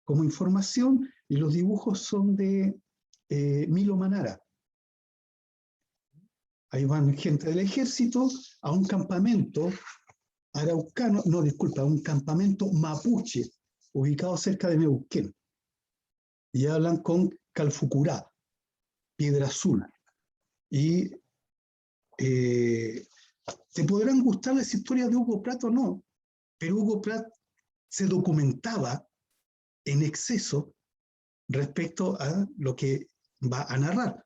como información y los dibujos son de Milo Manara. Ahí van gente del ejército a un campamento araucano, no, disculpa, a un campamento mapuche, ubicado cerca de Neuquén. Y hablan con Calfucurá, Piedra Azul. Y te podrán gustar las historias de Hugo Pratt o no, pero Hugo Pratt se documentaba en exceso respecto a lo que va a narrar.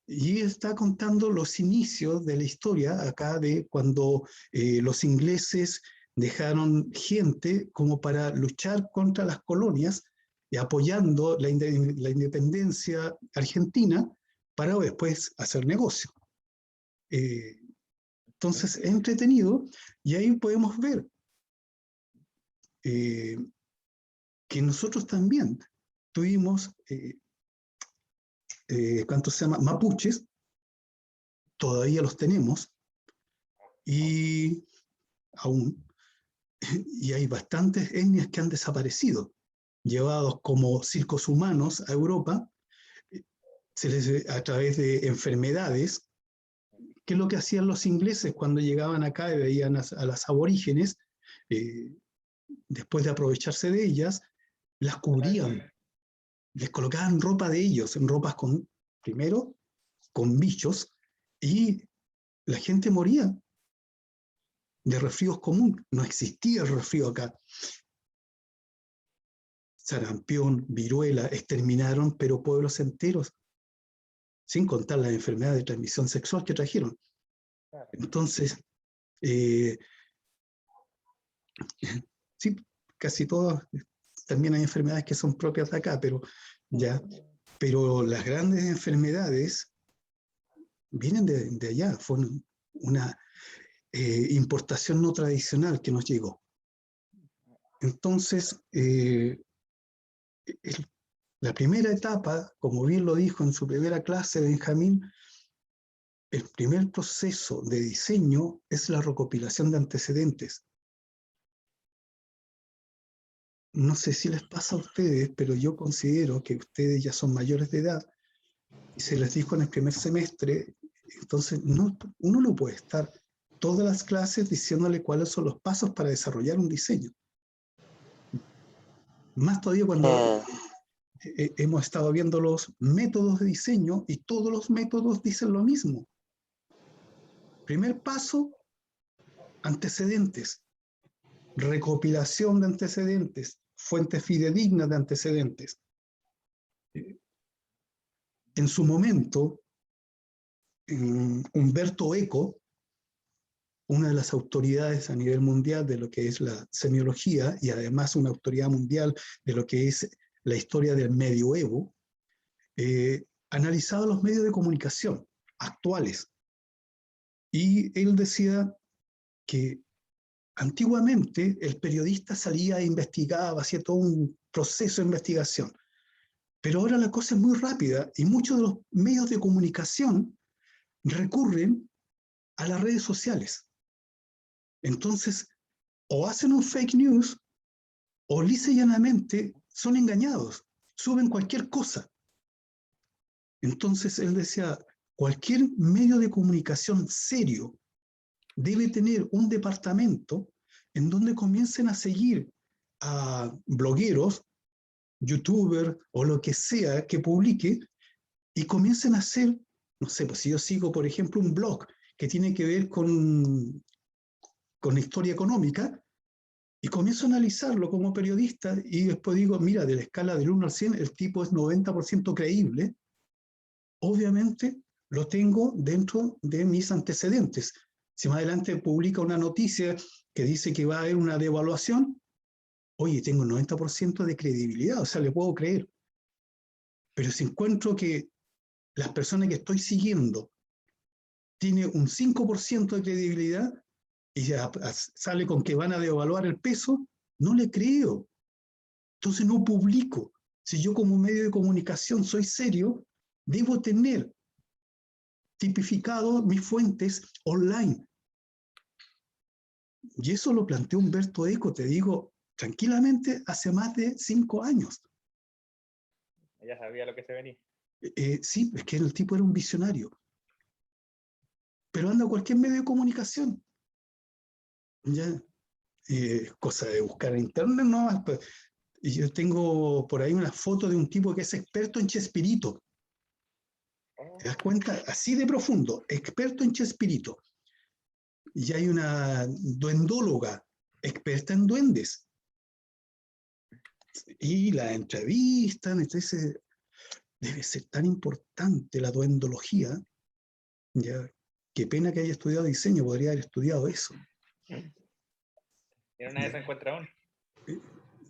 Y está contando los inicios de la historia acá de cuando los ingleses dejaron gente como para luchar contra las colonias y apoyando la independencia argentina para después hacer negocio. Entonces es entretenido y ahí podemos ver que nosotros también tuvimos, ¿cuánto se llama? Mapuches, todavía los tenemos, y aún, y hay bastantes etnias que han desaparecido, llevados como circos humanos a Europa, a través de enfermedades, que es lo que hacían los ingleses cuando llegaban acá y veían a las aborígenes, después de aprovecharse de ellas, las cubrían, les colocaban ropa de ellos, en ropas primero con bichos, y la gente moría de resfríos comunes. No existía el resfrío acá. Sarampión, viruela, exterminaron, pero pueblos enteros, sin contar las enfermedades de transmisión sexual que trajeron. Entonces, sí, casi todas, también hay enfermedades que son propias de acá, pero las grandes enfermedades vienen de allá. Fue una importación no tradicional que nos llegó. Entonces, la primera etapa, como bien lo dijo en su primera clase Benjamín, el primer proceso de diseño es la recopilación de antecedentes. No sé si les pasa a ustedes, pero yo considero que ustedes ya son mayores de edad y se les dijo en el primer semestre, entonces uno no puede estar todas las clases diciéndole cuáles son los pasos para desarrollar un diseño. Más todavía cuando hemos estado viendo los métodos de diseño y todos los métodos dicen lo mismo. Primer paso, antecedentes. Recopilación de antecedentes, fuentes fidedignas de antecedentes. En su momento, Umberto Eco, una de las autoridades a nivel mundial de lo que es la semiología y además una autoridad mundial de lo que es la historia del medioevo, analizaba los medios de comunicación actuales. Y él decía que antiguamente el periodista salía e investigaba, hacía todo un proceso de investigación. Pero ahora la cosa es muy rápida y muchos de los medios de comunicación recurren a las redes sociales. Entonces, o hacen un fake news o lisa y llanamente son engañados, suben cualquier cosa. Entonces él decía, cualquier medio de comunicación serio debe tener un departamento en donde comiencen a seguir a blogueros, youtubers o lo que sea que publique y comiencen a hacer, no sé, pues si yo sigo, por ejemplo, un blog que tiene que ver con historia económica y comienzo a analizarlo como periodista y después digo, mira, de la escala del 1 al 100, el tipo es 90% creíble, obviamente lo tengo dentro de mis antecedentes. Si más adelante publica una noticia que dice que va a haber una devaluación, oye, tengo 90% de credibilidad, o sea, le puedo creer. Pero si encuentro que las personas que estoy siguiendo tienen un 5% de credibilidad y ya sale con que van a devaluar el peso, no le creo. Entonces no publico. Si yo como medio de comunicación soy serio, debo tener tipificado mis fuentes online. Y eso lo planteó Umberto Eco, te digo, tranquilamente, hace más de 5 años. Ya sabía lo que se venía. Sí, es que el tipo era un visionario. pero anda a cualquier medio de comunicación. ¿Ya? Cosa de buscar en internet, ¿no? Y yo tengo por ahí una foto de un tipo que es experto en Chespirito. ¿Te das cuenta? Así de profundo, experto en Chespirito. Y hay una duendóloga, experta en duendes. Y la entrevistan, entonces debe ser tan importante la duendología. Ya, qué pena que haya estudiado diseño, podría haber estudiado eso. Y una vez se encuentra uno.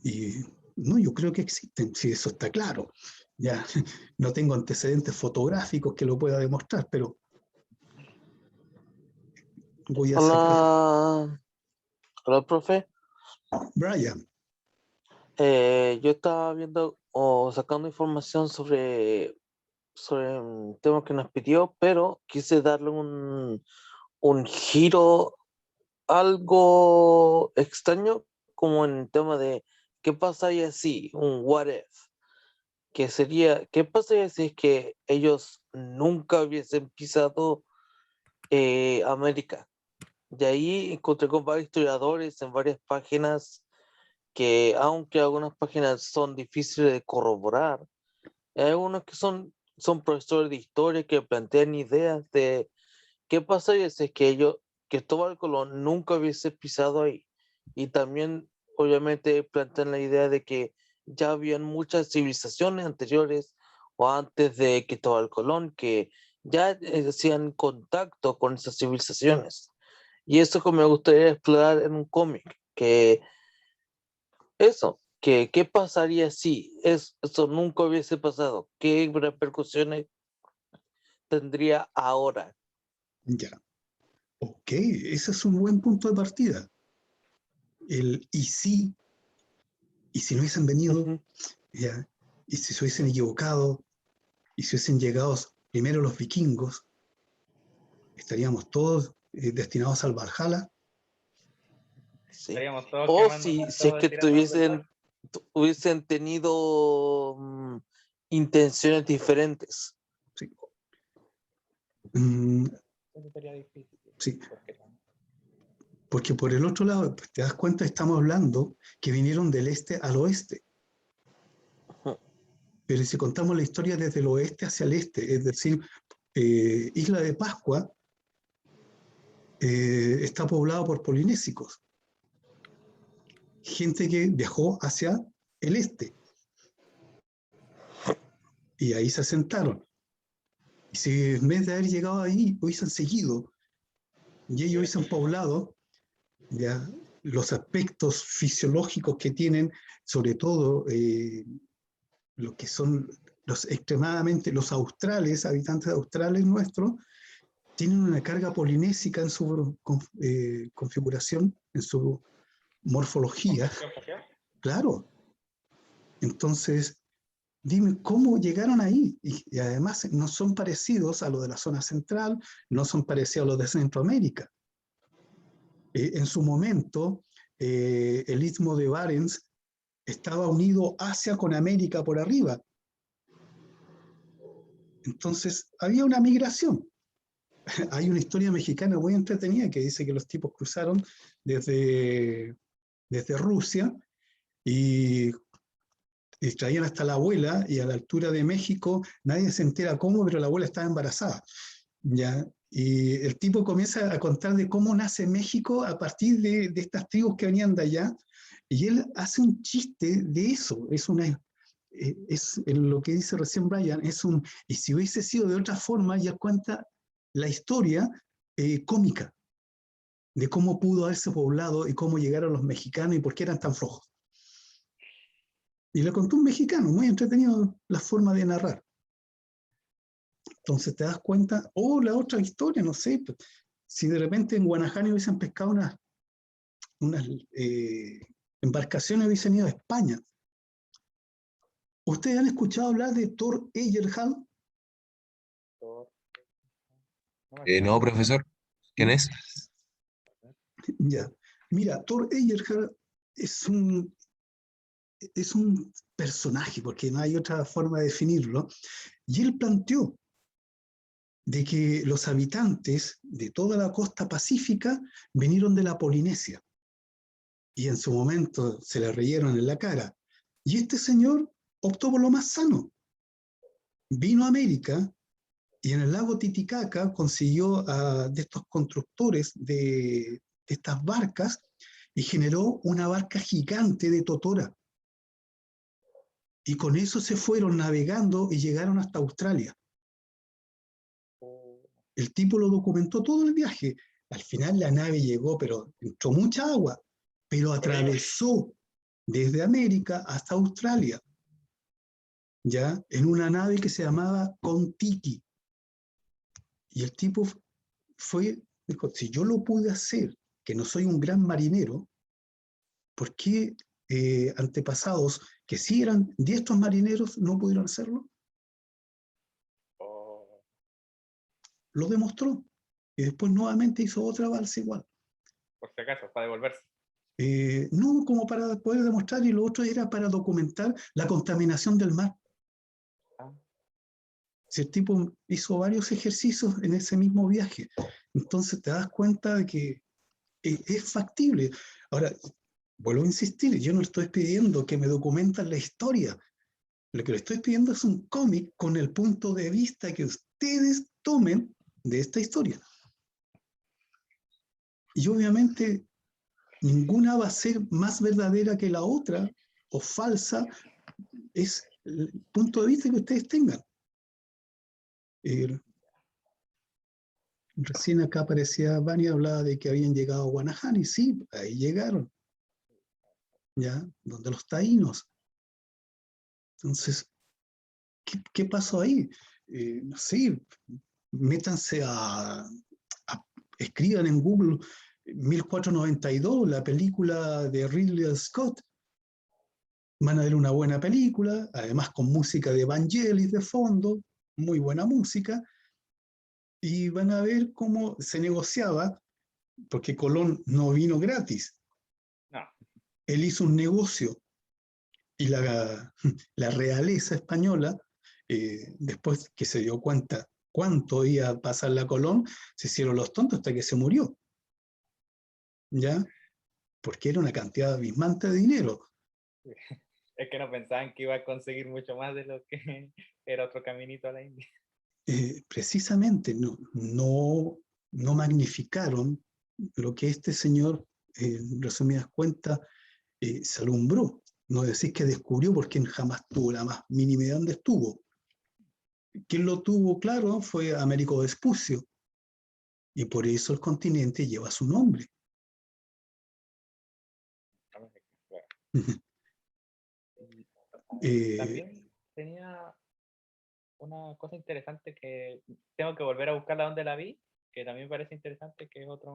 Y no, yo creo que existen, si eso está claro. Ya, no tengo antecedentes fotográficos que lo pueda demostrar, pero voy a sacar. Hola, hola, profe. Brian, Yo estaba viendo o sacando información sobre un tema que nos pidió, pero quise darle un giro algo extraño, como en el tema de qué pasaría si, un what if, que sería, qué pasaría si es que ellos nunca hubiesen pisado América. De ahí encontré con varios historiadores en varias páginas que, aunque algunas páginas son difíciles de corroborar, hay algunos que son profesores de historia que plantean ideas de qué pasaría si es que Cristóbal Colón nunca hubiese pisado ahí. Y también, obviamente, plantean la idea de que ya habían muchas civilizaciones anteriores o antes de Cristóbal Colón que ya hacían contacto con esas civilizaciones. Y eso que me gustaría explorar en un cómic, que eso, que qué pasaría si eso nunca hubiese pasado, qué repercusiones tendría ahora. ya. Ok, ese es un buen punto de partida. El y si no hubiesen venido, Ujú. ya, y si se hubiesen equivocado, y si hubiesen llegado primero los vikingos, estaríamos todos destinados al Valhalla. Sí. Estaríamos todos O quemando, si es todos que tirándonos del barco. hubiesen tenido intenciones diferentes. Sí. Mm, Eso sería difícil. sí, Porque porque por el otro lado, pues, te das cuenta, estamos hablando que vinieron del este al oeste. Ujú. Pero si contamos la historia desde el oeste hacia el este, es decir, Isla de Pascua está poblado por polinésicos, gente que viajó hacia el este y ahí se asentaron. Y si en vez de haber llegado ahí, hubiesen seguido y ellos hubiesen poblado, ya los aspectos fisiológicos que tienen, sobre todo lo que son los australes, habitantes australes nuestros, tienen una carga polinésica en su configuración, en su morfología. Claro. Entonces, dime, ¿cómo llegaron ahí? Y además no son parecidos a los de la zona central, no son parecidos a los de Centroamérica. En su momento, el istmo de Barents estaba unido Asia con América por arriba. Entonces, había una migración. Hay una historia mexicana muy entretenida que dice que los tipos cruzaron desde Rusia y traían hasta la abuela y a la altura de México nadie se entera cómo, pero la abuela estaba embarazada. ¿Ya? Y el tipo comienza a contar de cómo nace México a partir de estas tribus que venían de allá y él hace un chiste de eso. Es lo que dice recién Brian, y si hubiese sido de otra forma, ya cuenta la historia cómica de cómo pudo haberse poblado y cómo llegaron los mexicanos y por qué eran tan flojos. Y le contó un mexicano, muy entretenido la forma de narrar. Entonces te das cuenta, la otra historia, no sé, si de repente en Guanajani hubiesen pescado unas embarcaciones, hubiesen ido a España. ¿Ustedes han escuchado hablar de Thor Eyerhal? No, profesor, ¿quién es? Ya. Mira, Thor Eyerhal es un personaje, porque no hay otra forma de definirlo, y él planteó de que los habitantes de toda la costa pacífica vinieron de la Polinesia. Y en su momento se le reyeron en la cara. Y este señor optó por lo más sano. Vino a América y en el lago Titicaca consiguió de estos constructores de estas barcas y generó una barca gigante de totora. Y con eso se fueron navegando y llegaron hasta Australia. El tipo lo documentó todo el viaje. Al final la nave llegó, pero entró mucha agua, pero atravesó desde América hasta Australia, ya en una nave que se llamaba Kon-Tiki. Y el tipo dijo, si yo lo pude hacer, que no soy un gran marinero, ¿por qué antepasados que sí eran diestros marineros no pudieron hacerlo? Lo demostró. Y después nuevamente hizo otra balsa igual. Por si acaso, para devolverse. No, como para poder demostrar, y lo otro era para documentar la contaminación del mar. Si el tipo hizo varios ejercicios en ese mismo viaje, entonces te das cuenta de que es factible. Ahora, vuelvo a insistir, yo no le estoy pidiendo que me documenten la historia. Lo que le estoy pidiendo es un cómic con el punto de vista que ustedes tomen de esta historia. Y obviamente ninguna va a ser más verdadera que la otra o falsa, es el punto de vista que ustedes tengan. Recién acá aparecía Vani, hablaba de que habían llegado a Guanahani. Sí, ahí llegaron, ¿ya? Donde los taínos. Entonces, ¿qué pasó ahí? No sé, métanse escriban en Google 1492, la película de Ridley Scott. Van a ver una buena película, además con música de Vangelis de fondo, muy buena música, y van a ver cómo se negociaba, porque Colón no vino gratis. No. Él hizo un negocio, y la realeza española, después que se dio cuenta cuánto iba a pasar la Colón, se hicieron los tontos hasta que se murió. ¿Ya? Porque era una cantidad abismante de dinero. Es que no pensaban que iba a conseguir mucho más de lo que era otro caminito a la India. Precisamente no magnificaron lo que este señor, en resumidas cuentas, se alumbró. No decís que descubrió porque jamás tuvo la más mínima idea de dónde estuvo. Quien lo tuvo claro fue Américo Vespucio, y por eso el continente lleva su nombre. También tenía una cosa interesante que tengo que volver a buscarla donde la vi, que también me parece interesante, que es otra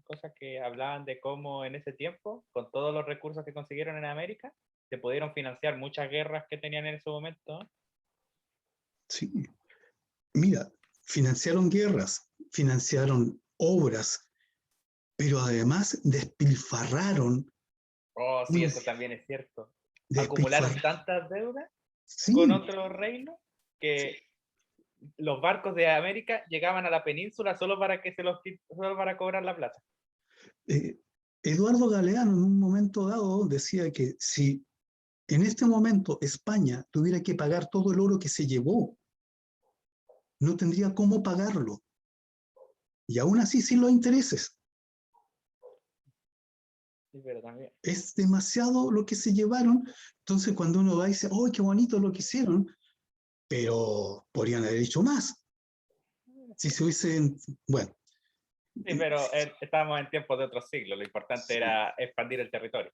cosa que hablaban de cómo en ese tiempo, con todos los recursos que consiguieron en América, se pudieron financiar muchas guerras que tenían en ese momento. Sí. Mira, financiaron guerras, financiaron obras, pero además despilfarraron. Oh, sí, eso también es cierto. Acumularon tantas deudas con otro reino que los barcos de América llegaban a la península solo para cobrar la plata. Eduardo Galeano en un momento dado decía que si en este momento España tuviera que pagar todo el oro que se llevó, no tendría cómo pagarlo. Y aún así sin los intereses. Sí, pero también. Es demasiado lo que se llevaron. Entonces cuando uno va y dice, ¡oh, qué bonito lo que hicieron! Pero podrían haber hecho más. Si se hubiesen, bueno. Sí, pero estábamos en tiempos de otros siglos. Lo importante era expandir el territorio.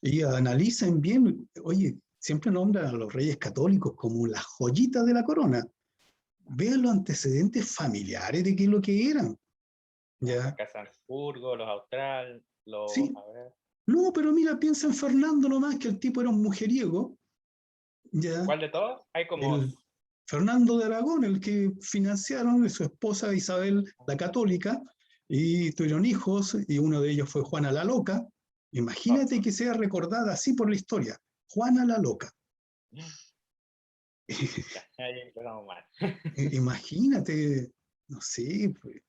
Y analicen bien, oye, siempre nombran a los reyes católicos como las joyitas de la corona. Vean los antecedentes familiares de qué es lo que eran. ¿Ya? Los Habsburgo, los Austral, los... Sí. A ver. No, pero mira, piensa en Fernando nomás, que el tipo era un mujeriego. ¿Ya? ¿Cuál de todos? Hay como... Fernando de Aragón, el que financiaron, de su esposa Isabel la Católica, y tuvieron hijos, y uno de ellos fue Juana la Loca. Imagínate que sea recordada así por la historia, Juana la Loca. Ahí empezamos mal. Imagínate, no sé, pues,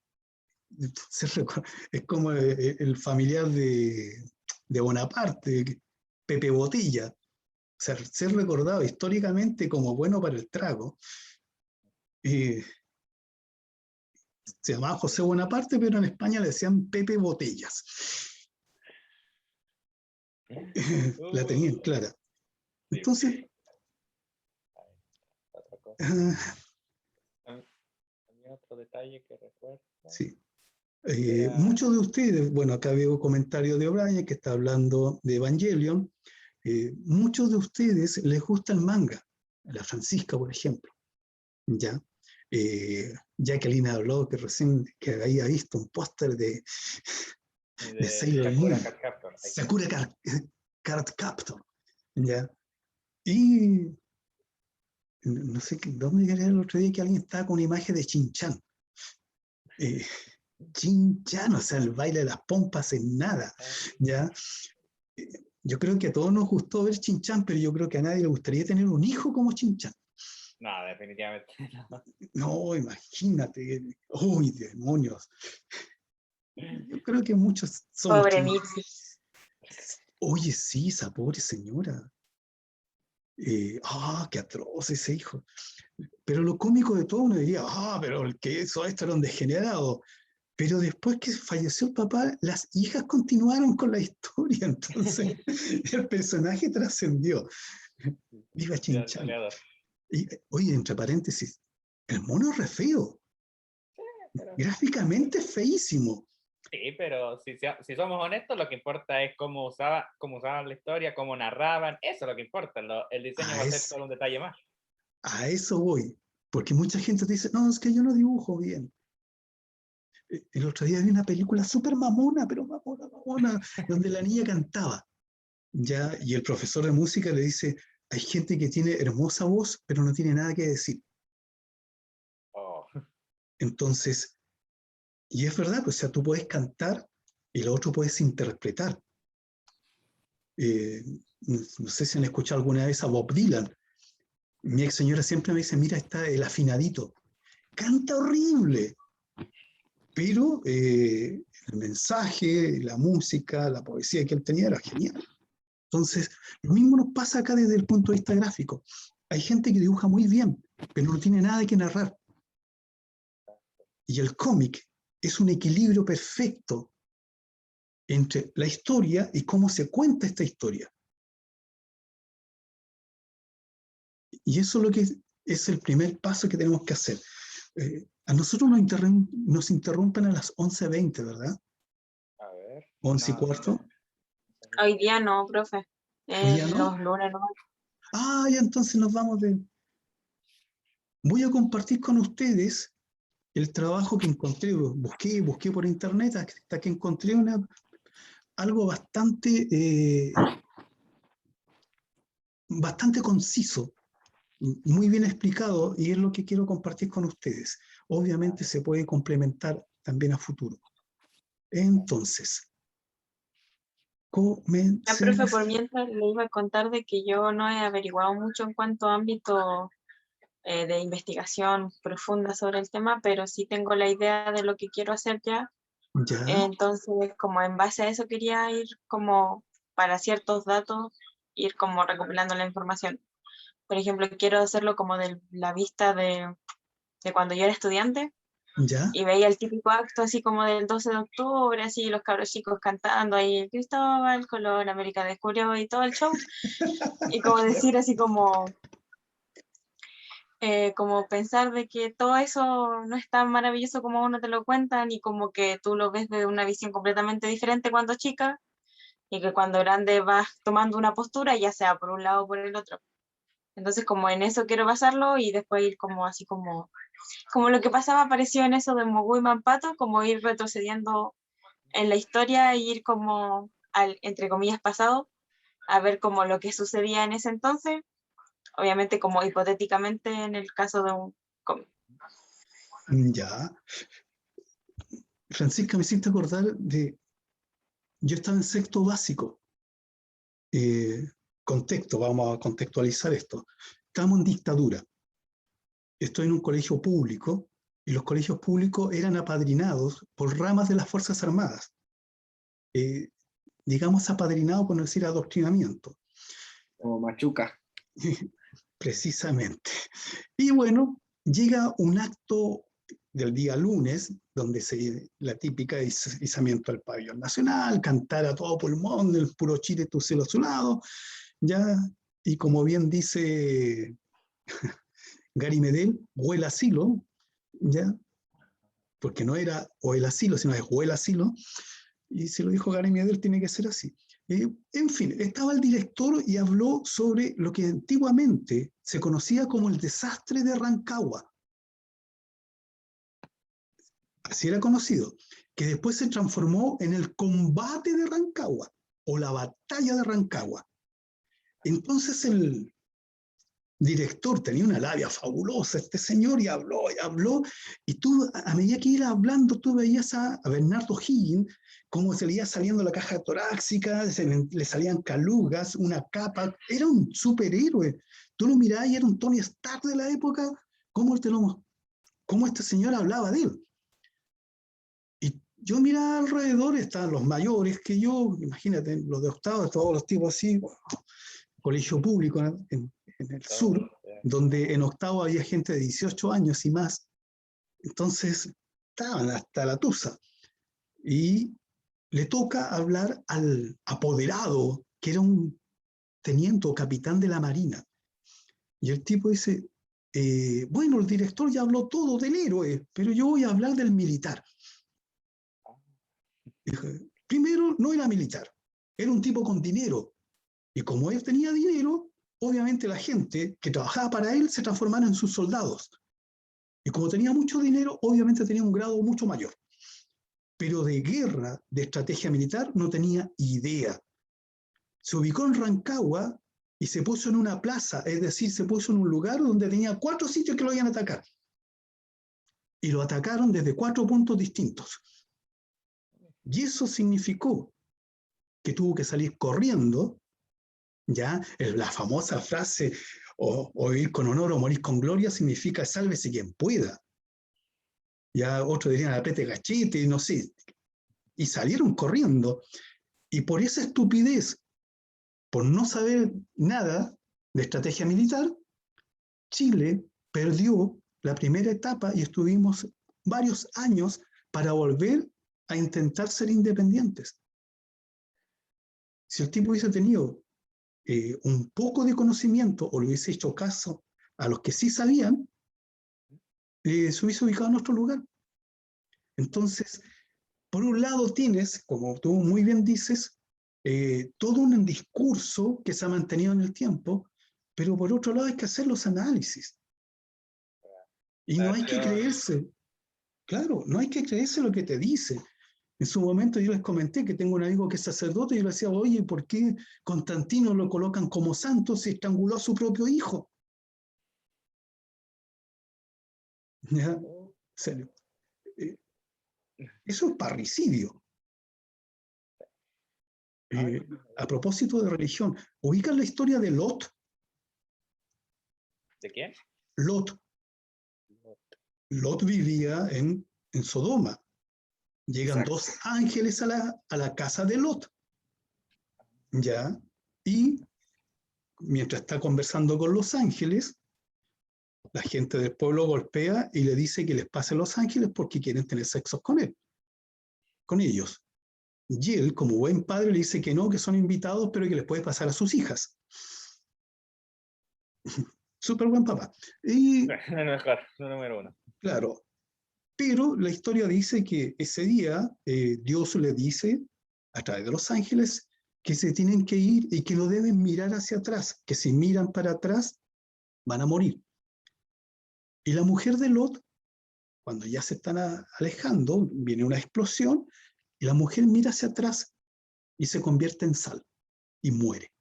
es como el familiar de Bonaparte, Pepe Botella. O sea, ser recordado históricamente como bueno para el trago. Se llamaba José Bonaparte, pero en España le decían Pepe Botellas. La tenían clara. Entonces, Otra cosa. ah, También otro detalle que recuerdo. sí. Era- Muchos de ustedes, bueno, acá veo comentario de O'Brien que está hablando de Evangelion. Muchos de ustedes les gusta el manga, la Francisca, por ejemplo. ¿Ya? Jacqueline habló que recién que había visto un póster de Sailor Sakura Moon, Card Captor. Ahí. Sakura Card Captor. ¿Ya? Y no sé dónde era el otro día que alguien estaba con una imagen de Shin-Chan. Shin-Chan, o sea, el baile de las pompas en nada. ¿Ya? Yo creo que a todos nos gustó ver Shin-Chan, pero yo creo que a nadie le gustaría tener un hijo como Shin-Chan. No, definitivamente no. No, imagínate. Uy, demonios. Yo creo que muchos somos Pobre Shin-Chan. Mitzi. Oye, sí, esa pobre señora. Qué atroz ese hijo. Pero lo cómico de todo, uno diría, pero el que hizo esto era un degenerado. Pero después que falleció el papá, las hijas continuaron con la historia. Entonces, el personaje trascendió. Viva Chin-Chan. Y, oye, entre paréntesis, el mono es re feo. Pero- Gráficamente feísimo. Sí, pero si somos honestos, lo que importa es cómo usaban la historia, cómo narraban. Eso es lo que importa. El diseño va a ser solo un detalle más. A eso voy. Porque mucha gente dice, no, es que yo no dibujo bien. El otro día vi una película súper mamona, pero mamona, donde la niña cantaba. ¿Ya? Y el profesor de música le dice, hay gente que tiene hermosa voz, pero no tiene nada que decir. Oh, Entonces, y es verdad, pues, o sea, tú puedes cantar y lo otro puedes interpretar. No sé si han escuchado alguna vez a Bob Dylan. Mi ex señora siempre me dice, mira, está el afinadito. Canta horrible, pero el mensaje, la música, la poesía que él tenía era genial. Entonces, lo mismo nos pasa acá desde el punto de vista gráfico. Hay gente que dibuja muy bien, pero no tiene nada que narrar. Y el cómic es un equilibrio perfecto entre la historia y cómo se cuenta esta historia. Y eso es lo que es el primer paso que tenemos que hacer. A nosotros nos interrumpen a las 11:20, ¿verdad? a ver. 11:15. Hoy día no, profe. ¿Hoy día no? Los lunes no. Ya entonces nos vamos de... Voy a compartir con ustedes el trabajo que encontré. Busqué por internet hasta que encontré algo bastante conciso, muy bien explicado, y es lo que quiero compartir con ustedes. Obviamente se puede complementar también a futuro. Entonces, Profe, por comencemos. mientras le iba a contar de que yo no he averiguado mucho en cuanto a ámbito de investigación profunda sobre el tema, pero sí tengo la idea de lo que quiero hacer ya. Ya, Entonces, como en base a eso quería ir como para ciertos datos, ir como recopilando la información. Por ejemplo, quiero hacerlo como de la vista de cuando yo era estudiante ya. y veía el típico acto así como del 12 de octubre, así los cabros chicos cantando ahí Cristóbal Colón, América descubrió y todo el show. Y como decir así como pensar de que todo eso no es tan maravilloso como uno te lo cuentan y como que tú lo ves de una visión completamente diferente cuando chica y que cuando grande vas tomando una postura, ya sea por un lado o por el otro. Entonces como en eso quiero basarlo y después ir como así como lo que pasaba parecido en eso de Mogu y Mampato, como ir retrocediendo en la historia e ir como al, entre comillas, pasado, a ver como lo que sucedía en ese entonces, obviamente como hipotéticamente en el caso de un cómic. Ya. Francisca, me hiciste acordar de... Yo estaba en sexto básico. Contexto, vamos a contextualizar esto. Estábamos en dictadura. estoy en un colegio público, y los colegios públicos eran apadrinados por ramas de las Fuerzas Armadas. Digamos apadrinado por no decir adoctrinamiento. Como Machuca. Precisamente. Y bueno, llega un acto del día lunes, donde la típica izamiento del pabellón nacional, cantar a todo pulmón, el puro Chile, tu cielo a su lado, ya, y como bien dice Gary Medel, huele asilo, ya, porque no era o el asilo, sino es huele asilo, y si lo dijo Gary Medel tiene que ser así. En fin, estaba el director y habló sobre lo que antiguamente se conocía como el desastre de Rancagua. Así era conocido, que después se transformó en el combate de Rancagua o la batalla de Rancagua. Entonces el director tenía una labia fabulosa, este señor, y habló, y tú, a medida que iba hablando, tú veías a Bernardo Higgins, cómo se le iba saliendo la caja torácica, le salían calugas, una capa, era un superhéroe. Tú lo mirabas y era un Tony Stark de la época, cómo este señor hablaba de él. Y yo miraba alrededor, estaban los mayores que yo, imagínate, los de octavo, todos los tipos así, bueno, colegio público en el sur, donde en octavo había gente de 18 años y más. Entonces, estaban hasta la tusa. Y le toca hablar al apoderado, que era un teniente o capitán de la Marina. Y el tipo dice, bueno, el director ya habló todo del héroe, pero yo voy a hablar del militar. Dije, primero, no era militar, era un tipo con dinero. Y como él tenía dinero, obviamente la gente que trabajaba para él se transformaron en sus soldados. Y como tenía mucho dinero, obviamente tenía un grado mucho mayor. Pero de guerra, de estrategia militar, no tenía idea. Se ubicó en Rancagua y se puso en una plaza, es decir, se puso en un lugar donde tenía 4 sitios que lo iban a atacar. Y lo atacaron desde 4 puntos distintos. Y eso significó que tuvo que salir corriendo, ya, la famosa frase, o ir con honor o morir con gloria, significa sálvese quien pueda. Ya otros dirían apriete gachete, no sé. Y salieron corriendo. Y por esa estupidez, por no saber nada de estrategia militar, Chile perdió la primera etapa y estuvimos varios años para volver a intentar ser independientes. Si el tipo hubiese tenido un poco de conocimiento o le hubiese hecho caso a los que sí sabían, se hubiese ubicado en otro lugar. Entonces, por un lado tienes, como tú muy bien dices, todo un discurso que se ha mantenido en el tiempo, pero por otro lado hay que hacer los análisis. Y no hay que creerse, claro, no hay que creerse lo que te dice. En su momento yo les comenté que tengo un amigo que es sacerdote y yo le decía, oye, ¿por qué Constantino lo colocan como santo si estranguló a su propio hijo? ¿Ya? En serio. Eso es parricidio. A propósito de religión, ¿ubican la historia de Lot? ¿De quién? Lot. Lot vivía en Sodoma. Llegan Exacto. 2 ángeles a la casa de Lot. ¿Ya? Y mientras está conversando con los ángeles, la gente del pueblo golpea y le dice que les pase a los ángeles porque quieren tener sexo con ellos. Y él, como buen padre, le dice que no, que son invitados, pero que les puede pasar a sus hijas. Súper buen papá. Y, Mejor, número 1. claro, pero la historia dice que ese día Dios le dice, a través de los ángeles, que se tienen que ir y que no deben mirar hacia atrás, que si miran para atrás, van a morir. Y la mujer de Lot, cuando ya se están alejando, viene una explosión, y la mujer mira hacia atrás y se convierte en sal y muere.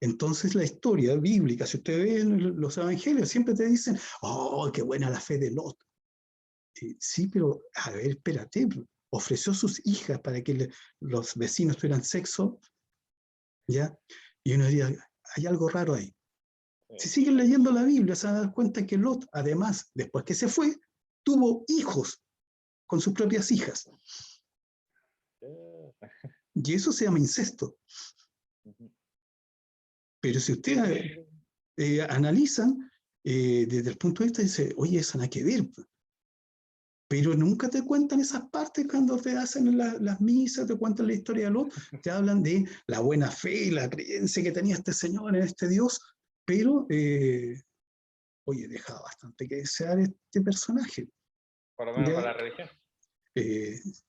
Entonces la historia bíblica, si usted ve los evangelios, siempre te dicen, oh, qué buena la fe de Lot. Sí, pero a ver, espérate, ofreció sus hijas para que los vecinos tuvieran sexo, ¿ya? Y uno diría, hay algo raro ahí. Si siguen leyendo la Biblia, se van a dar cuenta que Lot, además, después que se fue, tuvo hijos con sus propias hijas. Y eso se llama incesto. Pero si ustedes analizan, desde el punto de vista, dice, oye, eso nada que ver. Pero nunca te cuentan esas partes cuando te hacen las misas, te cuentan la historia de Lot, te hablan de la buena fe, la creencia que tenía este señor en este Dios, pero, oye, deja bastante que desear este personaje. Por lo menos ¿Ya? para la religión.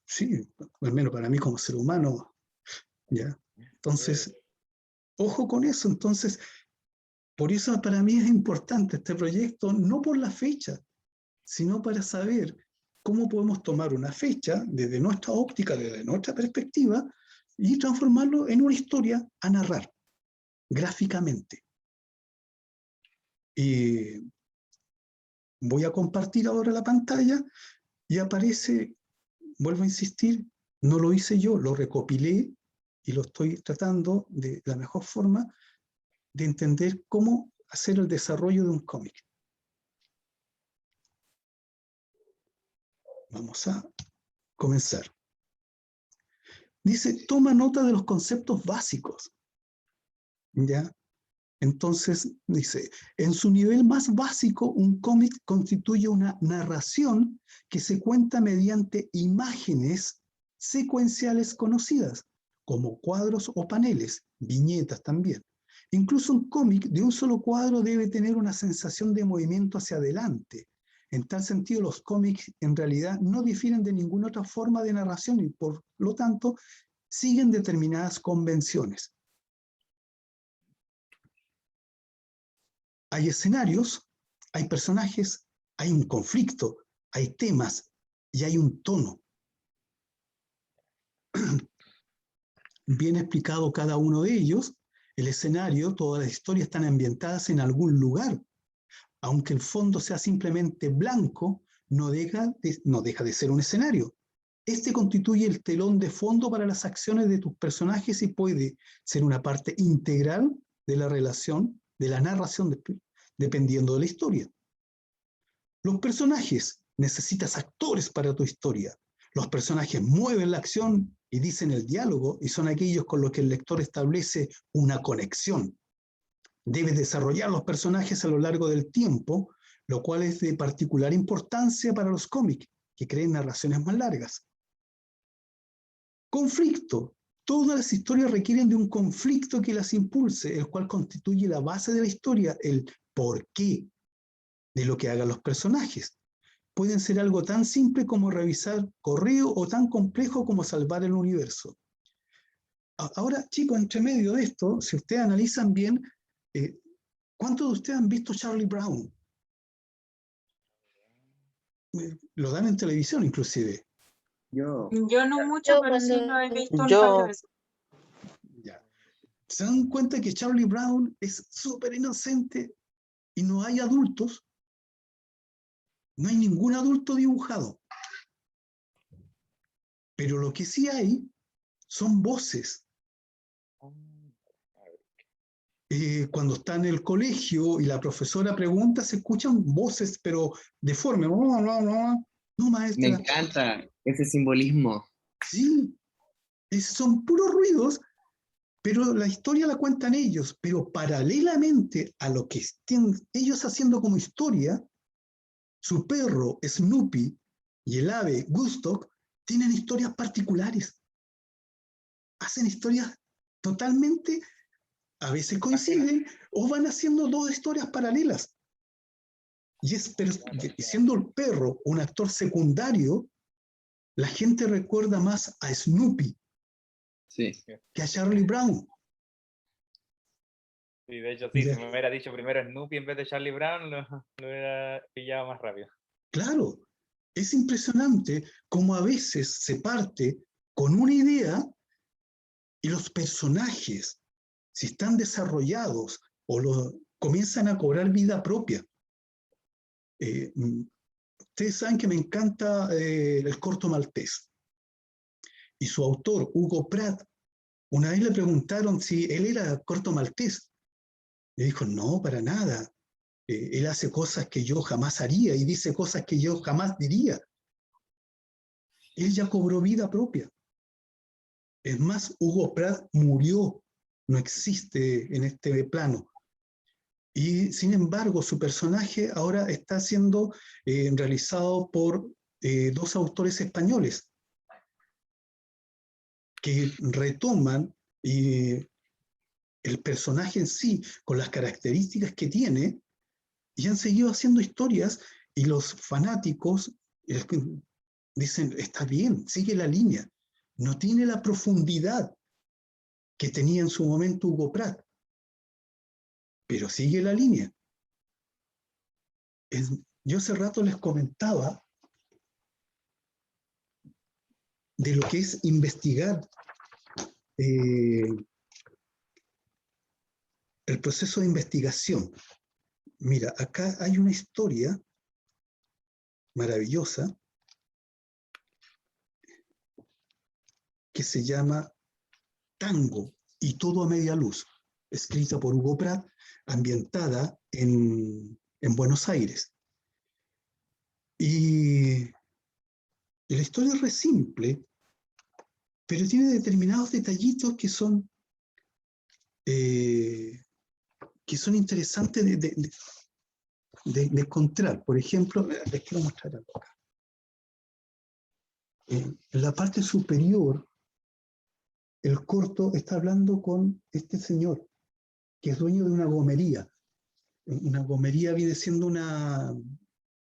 Sí, al menos para mí como ser humano, ¿ya? Entonces, ojo con eso. Entonces, por eso para mí es importante este proyecto, no por la fecha, sino para saber cómo podemos tomar una fecha desde nuestra óptica, desde nuestra perspectiva, y transformarlo en una historia a narrar, gráficamente. Y voy a compartir ahora la pantalla y aparece, vuelvo a insistir, no lo hice yo, lo recopilé y lo estoy tratando de la mejor forma de entender cómo hacer el desarrollo de un cómic. Vamos a comenzar. Dice, toma nota de los conceptos básicos. ¿Ya? Entonces, dice, en su nivel más básico, un cómic constituye una narración que se cuenta mediante imágenes secuenciales conocidas, como cuadros o paneles, viñetas también. Incluso un cómic de un solo cuadro debe tener una sensación de movimiento hacia adelante. En tal sentido, los cómics en realidad no difieren de ninguna otra forma de narración y por lo tanto siguen determinadas convenciones. Hay escenarios, hay personajes, hay un conflicto, hay temas y hay un tono. Bien explicado cada uno de ellos, el escenario, todas las historias están ambientadas en algún lugar. Aunque el fondo sea simplemente blanco, no deja de ser un escenario. Este constituye el telón de fondo para las acciones de tus personajes y puede ser una parte integral de la relación, de la narración, dependiendo de la historia. Los personajes, necesitas actores para tu historia. Los personajes mueven la acción y dicen el diálogo y son aquellos con los que el lector establece una conexión. Debes desarrollar los personajes a lo largo del tiempo, lo cual es de particular importancia para los cómics, que creen narraciones más largas. Conflicto. Todas las historias requieren de un conflicto que las impulse, el cual constituye la base de la historia, el porqué de lo que hagan los personajes. Pueden ser algo tan simple como revisar correo o tan complejo como salvar el universo. Ahora, chicos, entre medio de esto, si ustedes analizan bien, ¿cuántos de ustedes han visto Charlie Brown? Lo dan en televisión, inclusive. Yo. Yo no mucho, pero sí lo he visto un par de veces. Ya. ¿Se dan cuenta que Charlie Brown es súper inocente y no hay adultos? No hay ningún adulto dibujado. Pero lo que sí hay son voces. Cuando está en el colegio y la profesora pregunta, se escuchan voces, pero deformes. No, maestra. Me encanta ese simbolismo. Sí, son puros ruidos, pero la historia la cuentan ellos. Pero paralelamente a lo que estén ellos haciendo como historia, su perro Snoopy y el ave Gustock tienen historias particulares. Hacen historias totalmente, a veces coinciden, o van haciendo dos historias paralelas. Pero siendo el perro un actor secundario, la gente recuerda más a Snoopy que a Charlie Brown. Sí, de hecho, sí, si me hubiera dicho primero Snoopy en vez de Charlie Brown, lo hubiera pillado más rápido. Claro, es impresionante cómo a veces se parte con una idea y los personajes, si están desarrollados o comienzan a cobrar vida propia. Ustedes saben que me encanta el corto maltés. Y su autor, Hugo Pratt, una vez le preguntaron si él era corto maltés. Y dijo, no, para nada. Él hace cosas que yo jamás haría y dice cosas que yo jamás diría. Él ya cobró vida propia. Es más, Hugo Pratt murió, no existe en este plano. Y sin embargo, su personaje ahora está siendo realizado por dos autores españoles que retoman el personaje en sí con las características que tiene y han seguido haciendo historias y los fanáticos dicen, está bien, sigue la línea. No tiene la profundidad que tenía en su momento Hugo Pratt, pero sigue la línea. Yo hace rato les comentaba de lo que es investigar el proceso de investigación. Mira, acá hay una historia maravillosa que se llama Tango y todo a media luz, escrita por Hugo Pratt, ambientada en Buenos Aires. Y la historia es re simple, pero tiene determinados detallitos que son interesantes de encontrar. Por ejemplo, les quiero mostrar algo acá. En la parte superior, el corto está hablando con este señor, que es dueño de una gomería. Una gomería viene siendo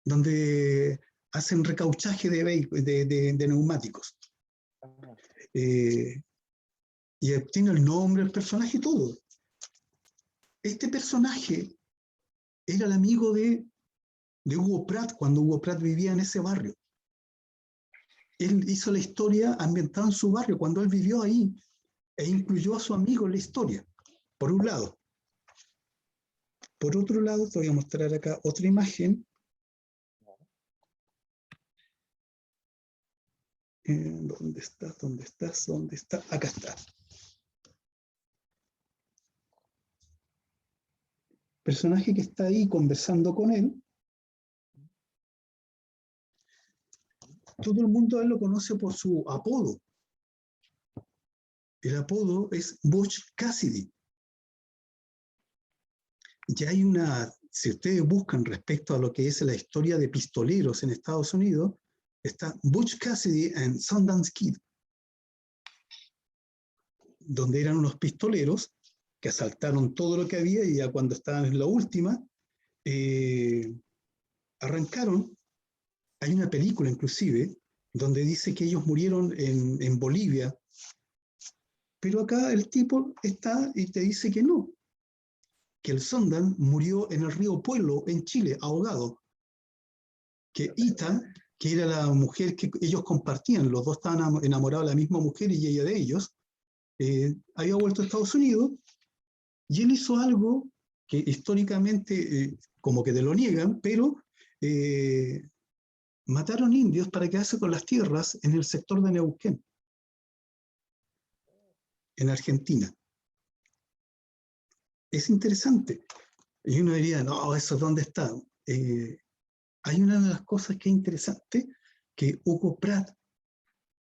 donde hacen recauchaje de neumáticos. Y tiene el nombre, el personaje y todo. Este personaje era el amigo de Hugo Pratt cuando Hugo Pratt vivía en ese barrio. Él hizo la historia ambientada en su barrio cuando él vivió ahí e incluyó a su amigo en la historia, por un lado. Por otro lado, te voy a mostrar acá otra imagen. ¿Dónde estás? ¿Dónde estás? ¿Dónde está? Acá está. Personaje que está ahí conversando con él. Todo el mundo a él lo conoce por su apodo. El apodo es Butch Cassidy. Ya hay si ustedes buscan respecto a lo que es la historia de pistoleros en Estados Unidos, está Butch Cassidy and Sundance Kid, donde eran unos pistoleros que asaltaron todo lo que había y ya cuando estaban en la última, arrancaron. Hay una película inclusive donde dice que ellos murieron en Bolivia, pero acá el tipo está y te dice que no, que el Sundance murió en el río Puelo, en Chile, ahogado, que Ita, que era la mujer que ellos compartían, los dos estaban enamorados de la misma mujer y ella de ellos, había vuelto a Estados Unidos y él hizo algo que históricamente como que te lo niegan, pero mataron indios para quedarse con las tierras en el sector de Neuquén, en Argentina. Es interesante. Y uno diría, no, ¿eso dónde está? Hay una de las cosas que es interesante, que Hugo Pratt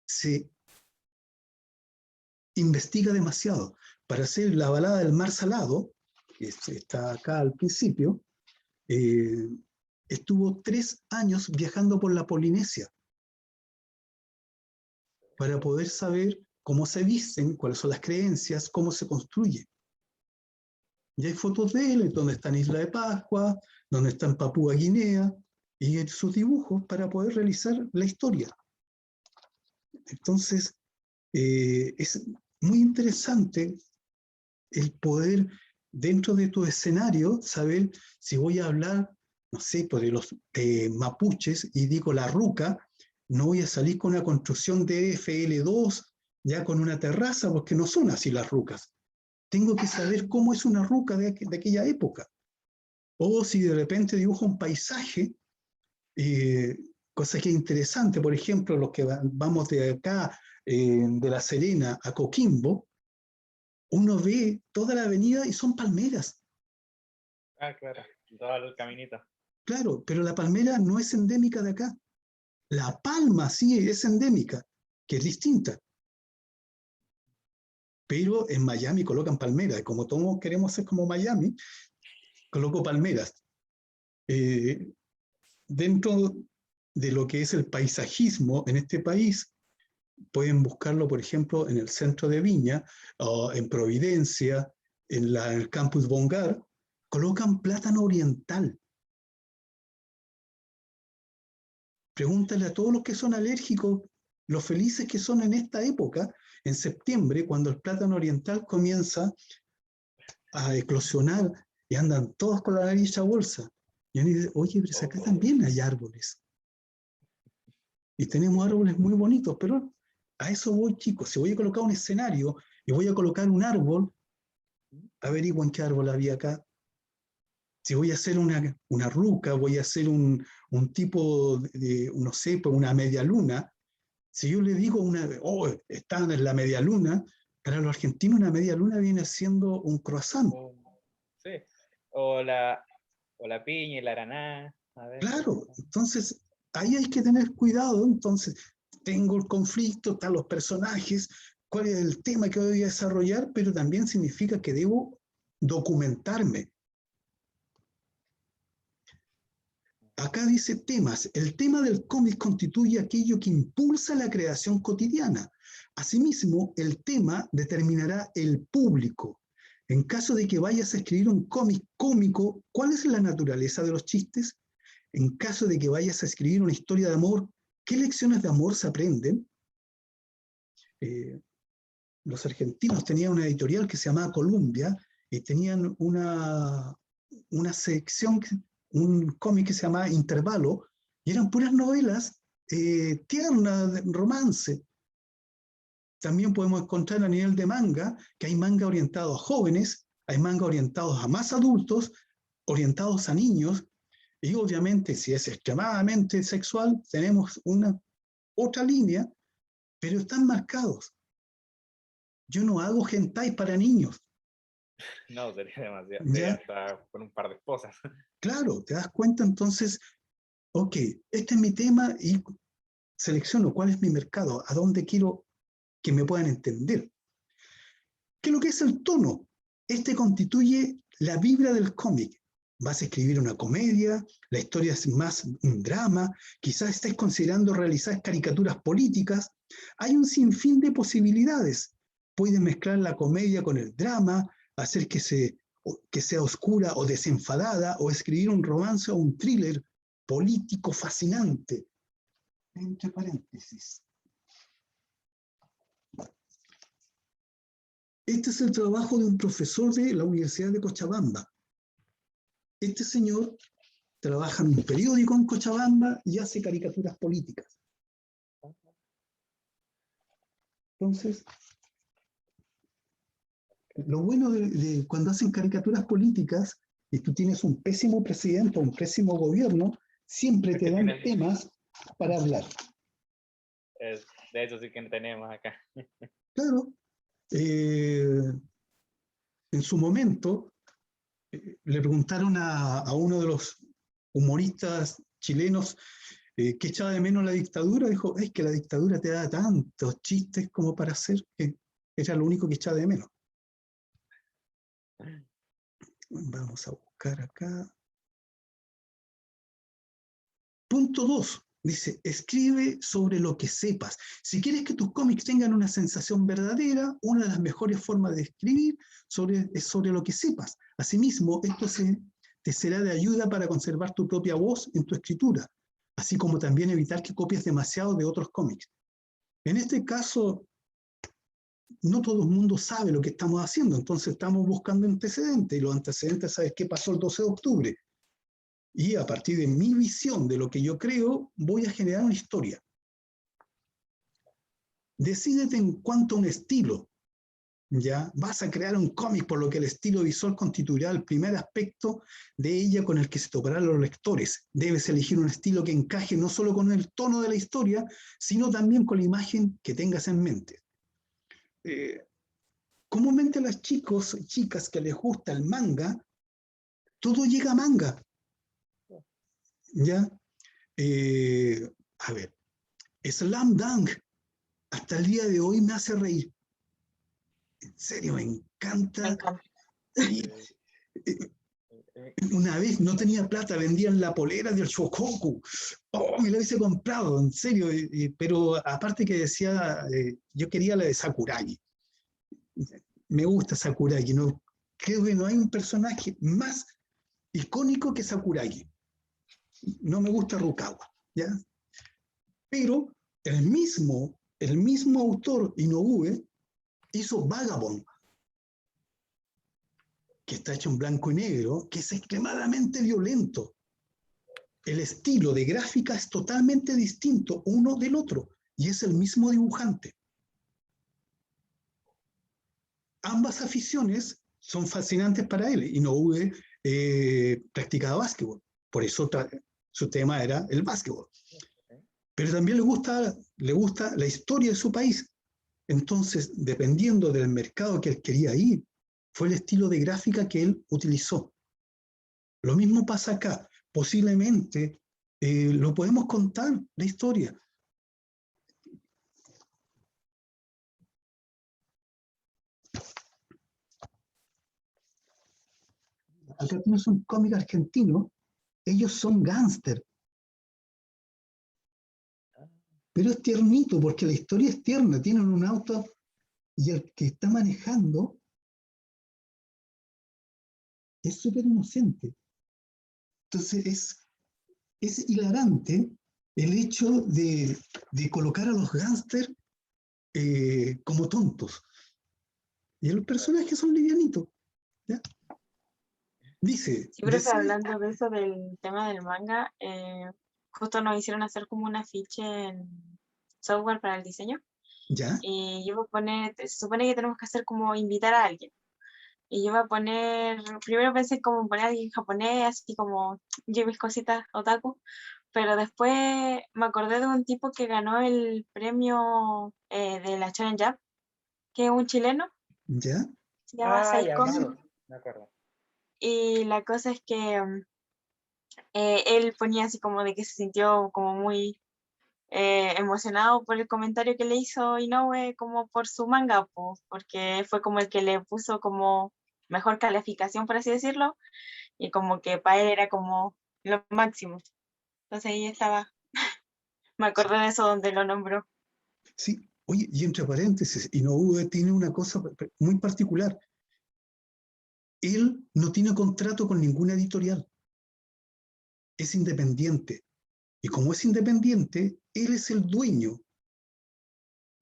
se investiga demasiado. Para hacer la balada del mar salado, que está acá al principio, estuvo 3 años viajando por la Polinesia para poder saber cómo se visten, cuáles son las creencias, cómo se construye. Y hay fotos de él donde está en Isla de Pascua, donde está en Papúa Guinea, y en sus dibujos para poder realizar la historia. Entonces, es muy interesante el poder, dentro de tu escenario, saber si voy a hablar, no sé, por los mapuches, y digo la ruca, no voy a salir con una construcción de FL2, ya con una terraza, porque no son así las rucas. Tengo que saber cómo es una ruca de aquella época. O si de repente dibujo un paisaje, cosa que es interesante, por ejemplo, los que vamos de acá, de La Serena a Coquimbo, uno ve toda la avenida y son palmeras. Ah, claro, todo el caminito. Claro, pero la palmera no es endémica de acá. La palma sí es endémica, que es distinta. Pero en Miami colocan palmeras, y como todos queremos ser como Miami, coloco palmeras. Dentro de lo que es el paisajismo en este país, pueden buscarlo, por ejemplo, en el centro de Viña, o en Providencia, en el campus Bongar, colocan plátano oriental. Pregúntale a todos los que son alérgicos, lo felices que son en esta época, en septiembre, cuando el plátano oriental comienza a eclosionar y andan todos con la nariz a bolsa. Y uno dice, oye, pero acá también hay árboles. Y tenemos árboles muy bonitos, pero a eso voy, chicos. Si voy a colocar un escenario y voy a colocar un árbol, averigüen qué árbol había acá. Si voy a hacer una ruca, voy a hacer un tipo de, no sé, pues una media luna. Si yo le digo están en la media luna, para los argentinos una media luna viene siendo un croissant. Sí, o la piña y la araná. A ver, Claro, entonces ahí hay que tener cuidado. Entonces, tengo el conflicto, están los personajes, cuál es el tema que voy a desarrollar, pero también significa que debo documentarme. Acá dice temas. El tema del cómic constituye aquello que impulsa la creación cotidiana. Asimismo, el tema determinará el público. En caso de que vayas a escribir un cómic cómico, ¿cuál es la naturaleza de los chistes? En caso de que vayas a escribir una historia de amor, ¿qué lecciones de amor se aprenden? Los argentinos tenían una editorial que se llamaba Columbia y tenían una sección, un cómic que se llamaba Intervalo, y eran puras novelas tiernas, de romance. También podemos encontrar a nivel de manga, que hay manga orientados a jóvenes, hay manga orientados a más adultos, orientados a niños, y obviamente si es extremadamente sexual, tenemos otra línea, pero están marcados. Yo no hago hentai para niños. no, sería demasiado. ¿Ya? Sería hasta con un par de esposas. Claro, te das cuenta entonces, ok, este es mi tema y selecciono cuál es mi mercado, a dónde quiero que me puedan entender. ¿Qué es lo que es el tono? Este constituye la vibra del cómic. Vas a escribir una comedia, la historia es más un drama, quizás estés considerando realizar caricaturas políticas. Hay un sinfín de posibilidades. Puedes mezclar la comedia con el drama, hacer que sea oscura o desenfadada, o escribir un romance o un thriller político fascinante. Entre paréntesis. Este es el trabajo de un profesor de la Universidad de Cochabamba. Este señor trabaja en un periódico en Cochabamba y hace caricaturas políticas. Entonces, lo bueno de cuando hacen caricaturas políticas y tú tienes un pésimo presidente o un pésimo gobierno, siempre te dan temas para hablar. De eso sí que tenemos acá. Claro. En su momento, le preguntaron a uno de los humoristas chilenos que echaba de menos la dictadura. Dijo, es que la dictadura te da tantos chistes como para hacer, que era lo único que echaba de menos. Vamos a buscar acá. Punto 2. Dice, escribe sobre lo que sepas. Si quieres que tus cómics tengan una sensación verdadera, una de las mejores formas de escribir es sobre lo que sepas. Asimismo, esto te será de ayuda para conservar tu propia voz en tu escritura, así como también evitar que copies demasiado de otros cómics. En este caso, no todo el mundo sabe lo que estamos haciendo, entonces estamos buscando antecedentes, y los antecedentes, ¿sabes qué pasó el 12 de octubre? Y a partir de mi visión de lo que yo creo, voy a generar una historia. Decídete en cuanto a un estilo. ¿Ya? Vas a crear un cómic, por lo que el estilo visual constituirá el primer aspecto de ella con el que se toparán los lectores. Debes elegir un estilo que encaje no solo con el tono de la historia, sino también con la imagen que tengas en mente. Comúnmente a las chicas que les gusta el manga, todo llega a manga. ¿Ya? A ver, Slam Dunk, hasta el día de hoy me hace reír. En serio, me Me encanta. encanta. Sí. Una vez no tenía plata, vendían la polera del Shokoku. Oh, me la hubiese comprado, en serio. Pero aparte que decía, yo quería la de Sakuragi. Me gusta Sakuragi. No, creo que no hay un personaje más icónico que Sakuragi. No me gusta Rukawa, ¿ya? Pero el mismo autor, Inoue, hizo Vagabond, que está hecho en blanco y negro, que es extremadamente violento. El estilo de gráfica es totalmente distinto uno del otro, y es el mismo dibujante. Ambas aficiones son fascinantes para él. Inoue practicaba básquetbol, por eso su tema era el básquetbol. Pero también le gusta la historia de su país. Entonces, dependiendo del mercado que él quería ir, fue el estilo de gráfica que él utilizó. Lo mismo pasa acá. Posiblemente lo podemos contar, la historia. Acá tienes un cómic argentino. Ellos son gángster. Pero es tiernito, porque la historia es tierna. Tienen un auto y el que está manejando es súper inocente. Entonces es hilarante el hecho de colocar a los gángsters como tontos. Y los personajes son livianitos. ¿Ya? Dice, Sí, profe, hablando de eso del tema del manga, justo nos hicieron hacer como un afiche en software para el diseño. ¿ya? Y yo voy a poner, se supone que tenemos que hacer como invitar a alguien. Y yo voy a poner, primero pensé como poner a alguien japonés, así como yo mis cositas otaku, pero después me acordé de un tipo que ganó el premio de la Shonen Jump, que es un chileno, ¿Ya? se llama Ah, ya, Saikon, me acuerdo. y la cosa es que él ponía así como de que se sintió como muy emocionado por el comentario que le hizo Inoue como por su manga, porque fue como el que le puso como mejor calificación, por así decirlo, y como que para él era como lo máximo. Entonces ahí estaba, me acordé de eso donde lo nombró. Sí. Oye, y entre paréntesis, Inoue tiene una cosa muy particular. Él no tiene contrato con ninguna editorial. Es independiente. Y como es independiente, él es el dueño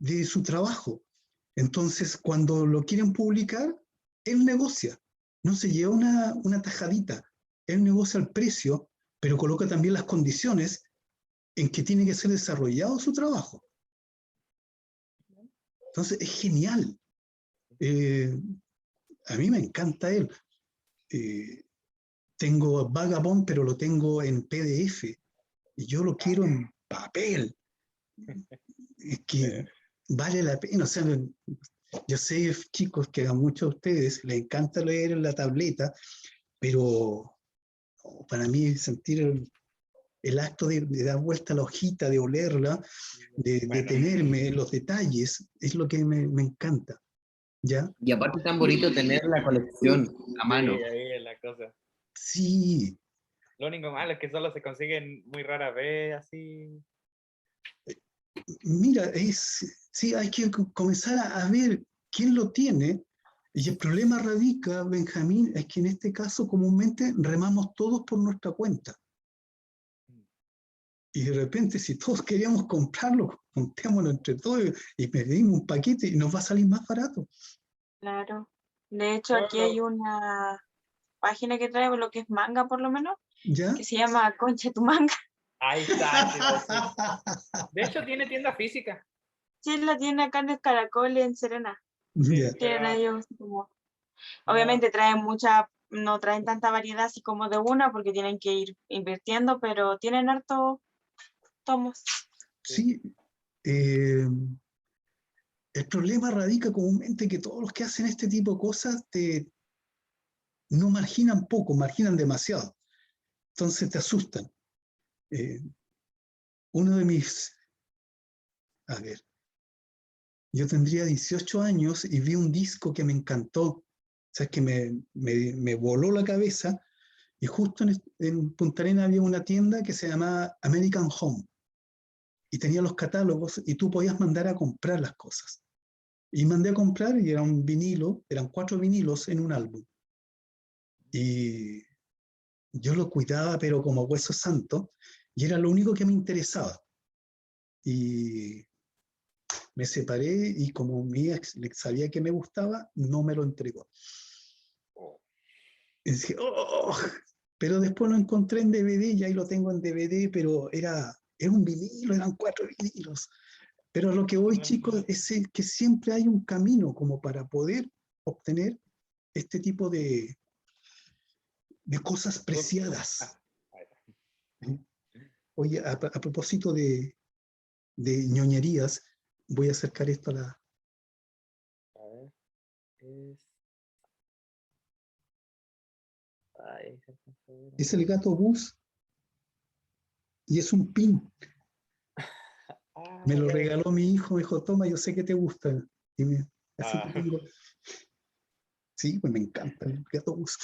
de su trabajo. Entonces, cuando lo quieren publicar, él negocia. No se lleva una tajadita. Él negocia el precio, pero coloca también las condiciones en que tiene que ser desarrollado su trabajo. Entonces, es genial. A mí me encanta él. Tengo Vagabond, pero lo tengo en PDF. Y yo lo quiero en papel. Es que vale la pena. O sea, yo sé, chicos, que a muchos de ustedes les encanta leer en la tableta, pero para mí sentir el acto de dar vuelta a la hojita, de olerla, de detenerme en los detalles, es lo que me encanta. ¿Ya? Y aparte es tan bonito tener la colección a mano. Sí, ahí es la cosa. Sí. Lo único malo es que solo se consiguen muy rara vez, así. Mira, sí, hay que comenzar a ver quién lo tiene. Y el problema radica, Benjamín, es que en este caso comúnmente remamos todos por nuestra cuenta. Y de repente, si todos queríamos comprarlo, juntémoslo entre todos y pedimos un paquete y nos va a salir más barato. Claro. De hecho, No, aquí hay una página que trae lo que es manga, por lo menos, ¿Ya? que se llama Concha tu manga. ahí está, te iba a decir. De hecho, tiene tienda física. Sí, la tiene acá en el Caracol en Serena. Ya. Tienen Pero ellos como... no, Obviamente traen no traen tanta variedad así como de una porque tienen que ir invirtiendo, pero tienen harto tomos. Sí. El problema radica comúnmente que todos los que hacen este tipo de cosas no marginan poco, marginan demasiado. Entonces te asustan. Uno de mis... A ver, yo tendría 18 años y vi un disco que me encantó, o sea, que me voló la cabeza, y justo en Punta Arenas había una tienda que se llamaba American Home, y tenía los catálogos, y tú podías mandar a comprar las cosas. Y mandé a comprar, y era un vinilo, eran 4 vinilos en un álbum. Y yo lo cuidaba, pero como hueso santo, y era lo único que me interesaba. Y me separé, y como mi ex sabía que me gustaba, no me lo entregó. Y dije, ¡oh! Pero después lo encontré en DVD, y ahí lo tengo en DVD, pero era un vinilo, eran 4 vinilos. Pero a lo que voy, chicos, es que siempre hay un camino como para poder obtener este tipo de cosas preciadas. Oye, a propósito de ñoñerías, voy a acercar esto a la... A ver, Ay, Es el gato bus y es un pin. Me lo regaló mi hijo, me dijo, toma, yo sé que te gusta. Y así te digo. Sí, pues me encanta el gato bus.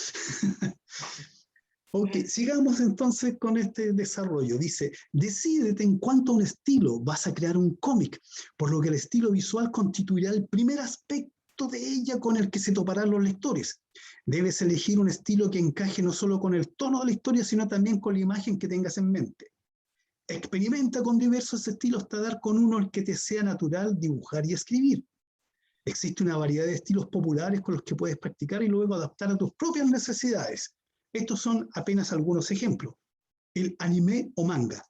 Ok, sigamos entonces con este desarrollo. Dice, decídete en cuanto a un estilo. Vas a crear un cómic, por lo que el estilo visual constituirá el primer aspecto de ella con el que se toparán los lectores. Debes elegir un estilo que encaje no solo con el tono de la historia, sino también con la imagen que tengas en mente. Experimenta con diversos estilos hasta dar con uno el que te sea natural dibujar y escribir. Existe una variedad de estilos populares con los que puedes practicar y luego adaptar a tus propias necesidades. Estos son apenas algunos ejemplos. El anime o manga.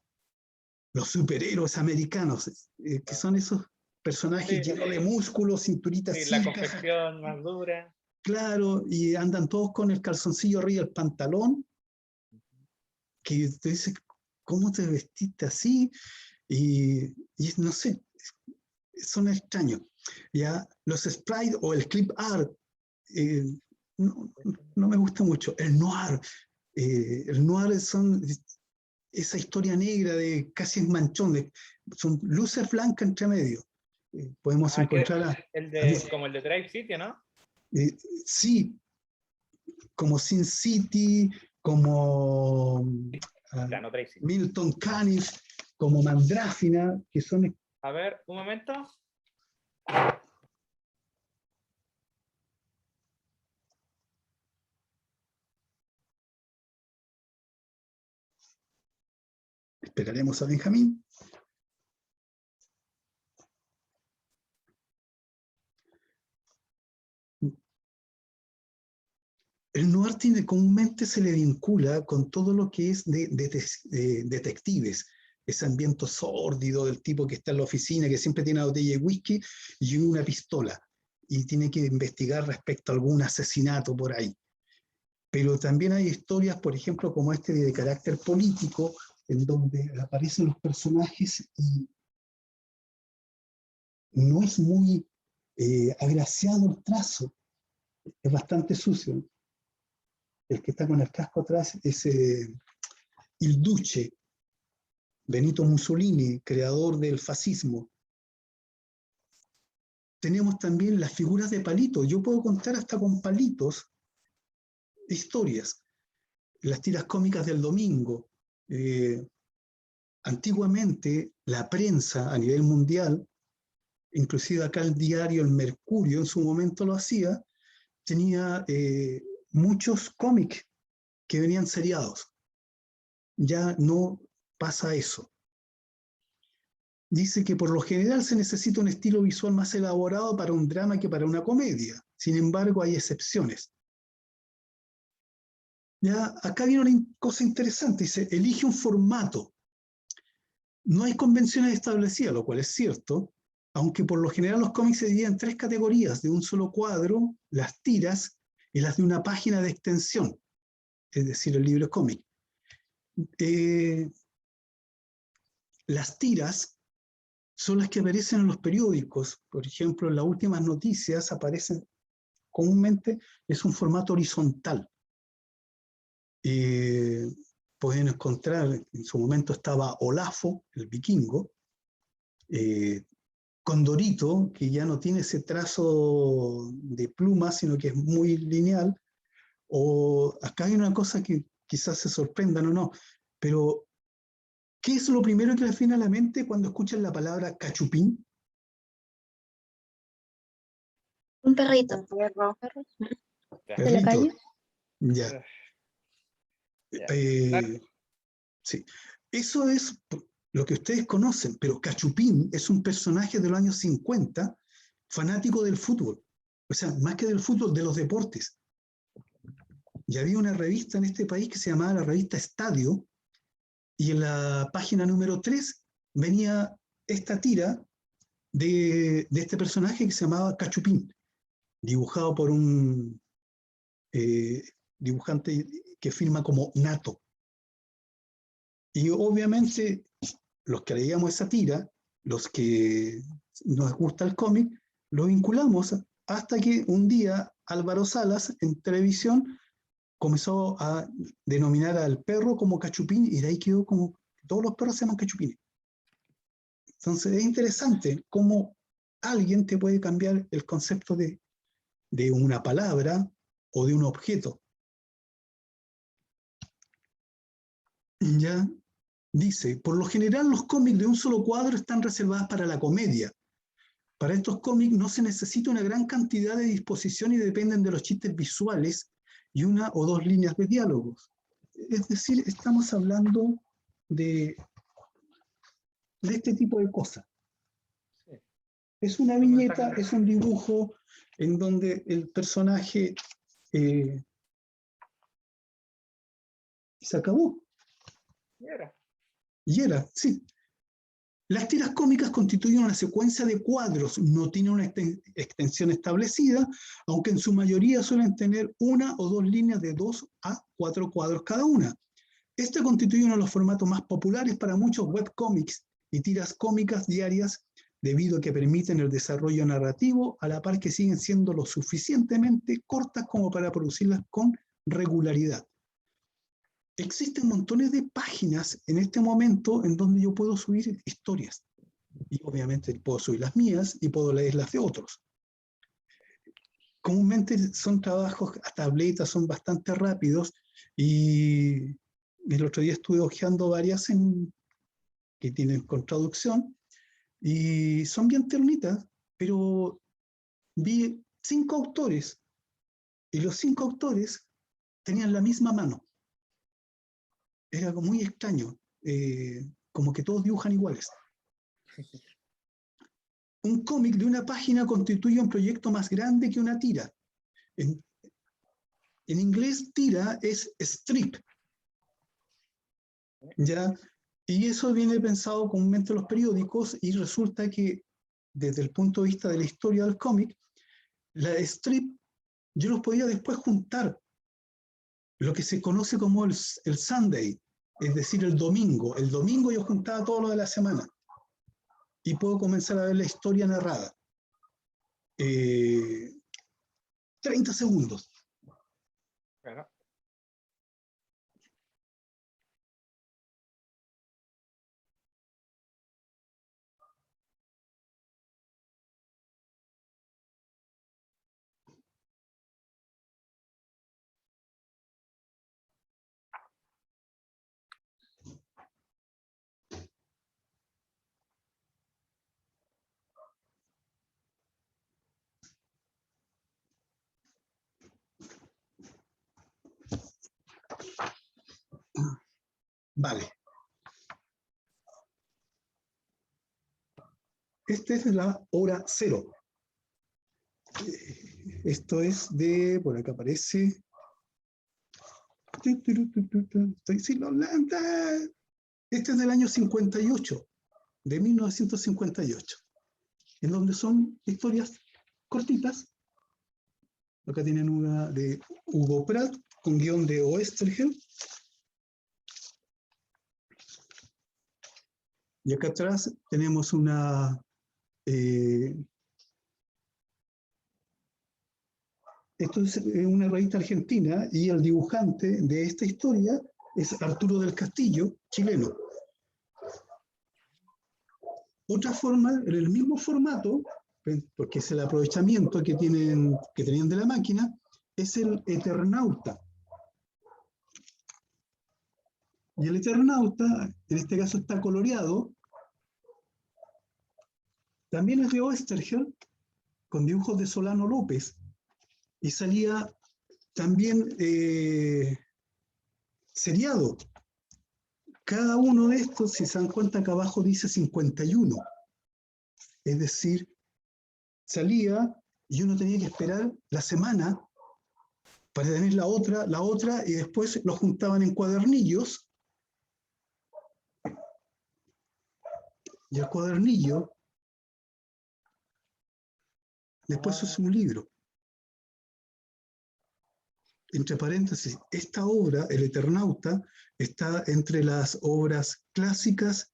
Los superhéroes americanos, que son esos personajes llenos de músculos, cinturitas sí, la confección más dura. Claro, y andan todos con el calzoncillo arriba del pantalón, que te dice, ¿cómo te vestiste así? Y no sé, son extraños. ¿Ya? Los sprites o el clip art, no me gusta mucho. El noir son esa historia negra de casi es manchón, son luces blancas entre medio. Podemos encontrar como el de Drive City, ¿no? Sí, como Sin City, como no, Milton Caniff, como Mandráfina, que son... A ver, un momento. Esperaremos a Benjamín. El noir comúnmente se le vincula con todo lo que es de detectives, ese ambiente sórdido del tipo que está en la oficina, que siempre tiene una botella de whisky y una pistola, y tiene que investigar respecto a algún asesinato por ahí. Pero también hay historias, por ejemplo, como este de carácter político, en donde aparecen los personajes y no es muy agraciado el trazo, es bastante sucio. El que está con el casco atrás es il Duce, Benito Mussolini, creador del fascismo. Tenemos también las figuras de palitos. Yo puedo contar hasta con palitos historias. Las tiras cómicas del domingo. Antiguamente, la prensa a nivel mundial, inclusive acá el diario El Mercurio en su momento lo hacía, tenía muchos cómics que venían seriados. Ya no pasa eso. Dice que por lo general se necesita un estilo visual más elaborado para un drama que para una comedia. Sin embargo, hay excepciones. Ya, acá viene una cosa interesante. Dice, elige un formato. No hay convenciones establecidas, lo cual es cierto, aunque por lo general los cómics se dividen en 3 categorías, de un solo cuadro, las tiras y las de una página de extensión, es decir, el libro cómic. Las tiras son las que aparecen en los periódicos. Por ejemplo, en las últimas noticias aparecen comúnmente, es un formato horizontal. Pueden encontrar, en su momento estaba Olafo, el vikingo, Condorito, que ya no tiene ese trazo de pluma, sino que es muy lineal, o acá hay una cosa que quizás se sorprendan o no, pero ¿qué es lo primero que les viene a la mente cuando escuchan la palabra cachupín? Un perrito. Un perro. Ya. ¿De la Perrito. calle? Ya. Ya. Sí. Eso es lo que ustedes conocen, pero Cachupín es un personaje de los años 50, fanático del fútbol. O sea, más que del fútbol, de los deportes. Y había una revista en este país que se llamaba la revista Estadio, y en la página número 3 venía esta tira de este personaje que se llamaba Cachupín, dibujado por un dibujante que firma como Nato. Y obviamente los que leíamos esa tira, los que nos gusta el cómic, lo vinculamos hasta que un día Álvaro Salas en televisión comenzó a denominar al perro como Cachupín y de ahí quedó como todos los perros se llaman Cachupines. Entonces es interesante cómo alguien te puede cambiar el concepto de una palabra o de un objeto. Ya dice, por lo general los cómics de un solo cuadro están reservados para la comedia. Para estos cómics no se necesita una gran cantidad de disposición y dependen de los chistes visuales y una o dos líneas de diálogos. Es decir, estamos hablando de este tipo de cosas. Sí. Es una viñeta, es un dibujo en donde el personaje se acabó. Y era, sí. Las tiras cómicas constituyen una secuencia de cuadros, no tienen una extensión establecida, aunque en su mayoría suelen tener una o dos líneas de 2 a 4 cuadros cada una. Este constituye uno de los formatos más populares para muchos webcómics y tiras cómicas diarias, debido a que permiten el desarrollo narrativo, a la par que siguen siendo lo suficientemente cortas como para producirlas con regularidad. Existen montones de páginas en este momento en donde yo puedo subir historias. Y obviamente puedo subir las mías y puedo leer las de otros. Comúnmente son trabajos a tabletas, son bastante rápidos y el otro día estuve hojeando varias que tienen con traducción y son bien ternitas, pero vi 5 autores y los 5 autores tenían la misma mano. Era algo muy extraño, como que todos dibujan iguales. Un cómic de una página constituye un proyecto más grande que una tira. En inglés, tira es strip. ¿Ya? Y eso viene pensado comúnmente en los periódicos y resulta que desde el punto de vista de la historia del cómic, la strip yo los podía después juntar, lo que se conoce como el Sunday, es decir, el domingo. El domingo yo juntaba todo lo de la semana y puedo comenzar a ver la historia narrada. 30 segundos. Claro. Vale. Esta es la hora 0. Esto es de, por acá aparece. Estoy sin los lentes. Este es del año 58, de 1958, en donde son historias cortitas. Acá tienen una de Hugo Pratt, con guión de Oesterheld. Y acá atrás tenemos una Esto es una revista argentina y el dibujante de esta historia es Arturo del Castillo, chileno. Otra forma, en el mismo formato, porque es el aprovechamiento que tenían de la máquina, es el Eternauta. Y el Eternauta, en este caso está coloreado, también es de Oesterheld, con dibujos de Solano López, y salía también seriado. Cada uno de estos, si se dan cuenta, acá abajo dice 51. Es decir, salía y uno tenía que esperar la semana para tener la otra, y después lo juntaban en cuadernillos. Y el cuadernillo, después es un libro. Entre paréntesis, esta obra, El Eternauta, está entre las obras clásicas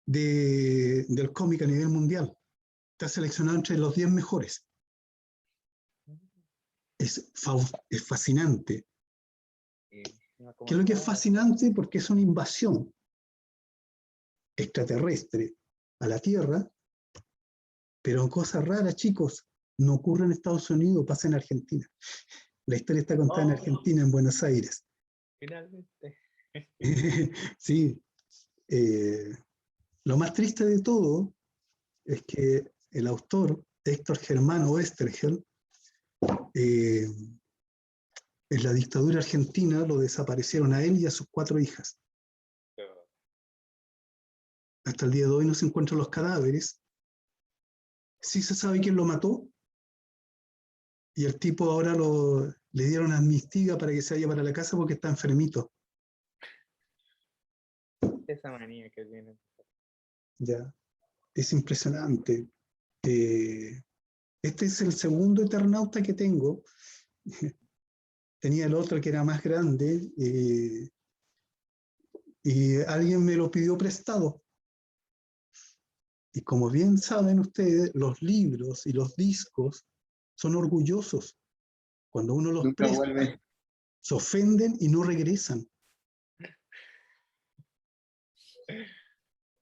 del cómic a nivel mundial. Está seleccionado entre los 10 mejores. Es fascinante. ¿Qué es lo que es fascinante? Porque es una invasión extraterrestre a la Tierra, pero cosas raras, chicos, no ocurre en Estados Unidos, pasa en Argentina. La historia está contada en Argentina, en Buenos Aires. Finalmente. Sí. Lo más triste de todo es que el autor, Héctor Germán Oesterheld, en la dictadura argentina lo desaparecieron a él y a sus 4 hijas. Hasta el día de hoy no se encuentran los cadáveres. Sí se sabe quién lo mató, y el tipo ahora le dieron amnistía para que se vaya para la casa porque está enfermito. Esa manía que tiene. Ya, es impresionante. Este es el segundo Eternauta que tengo. Tenía el otro que era más grande, y alguien me lo pidió prestado. Y como bien saben ustedes, los libros y los discos son orgullosos. Cuando uno los Nunca presta, vuelve. se ofenden y no regresan.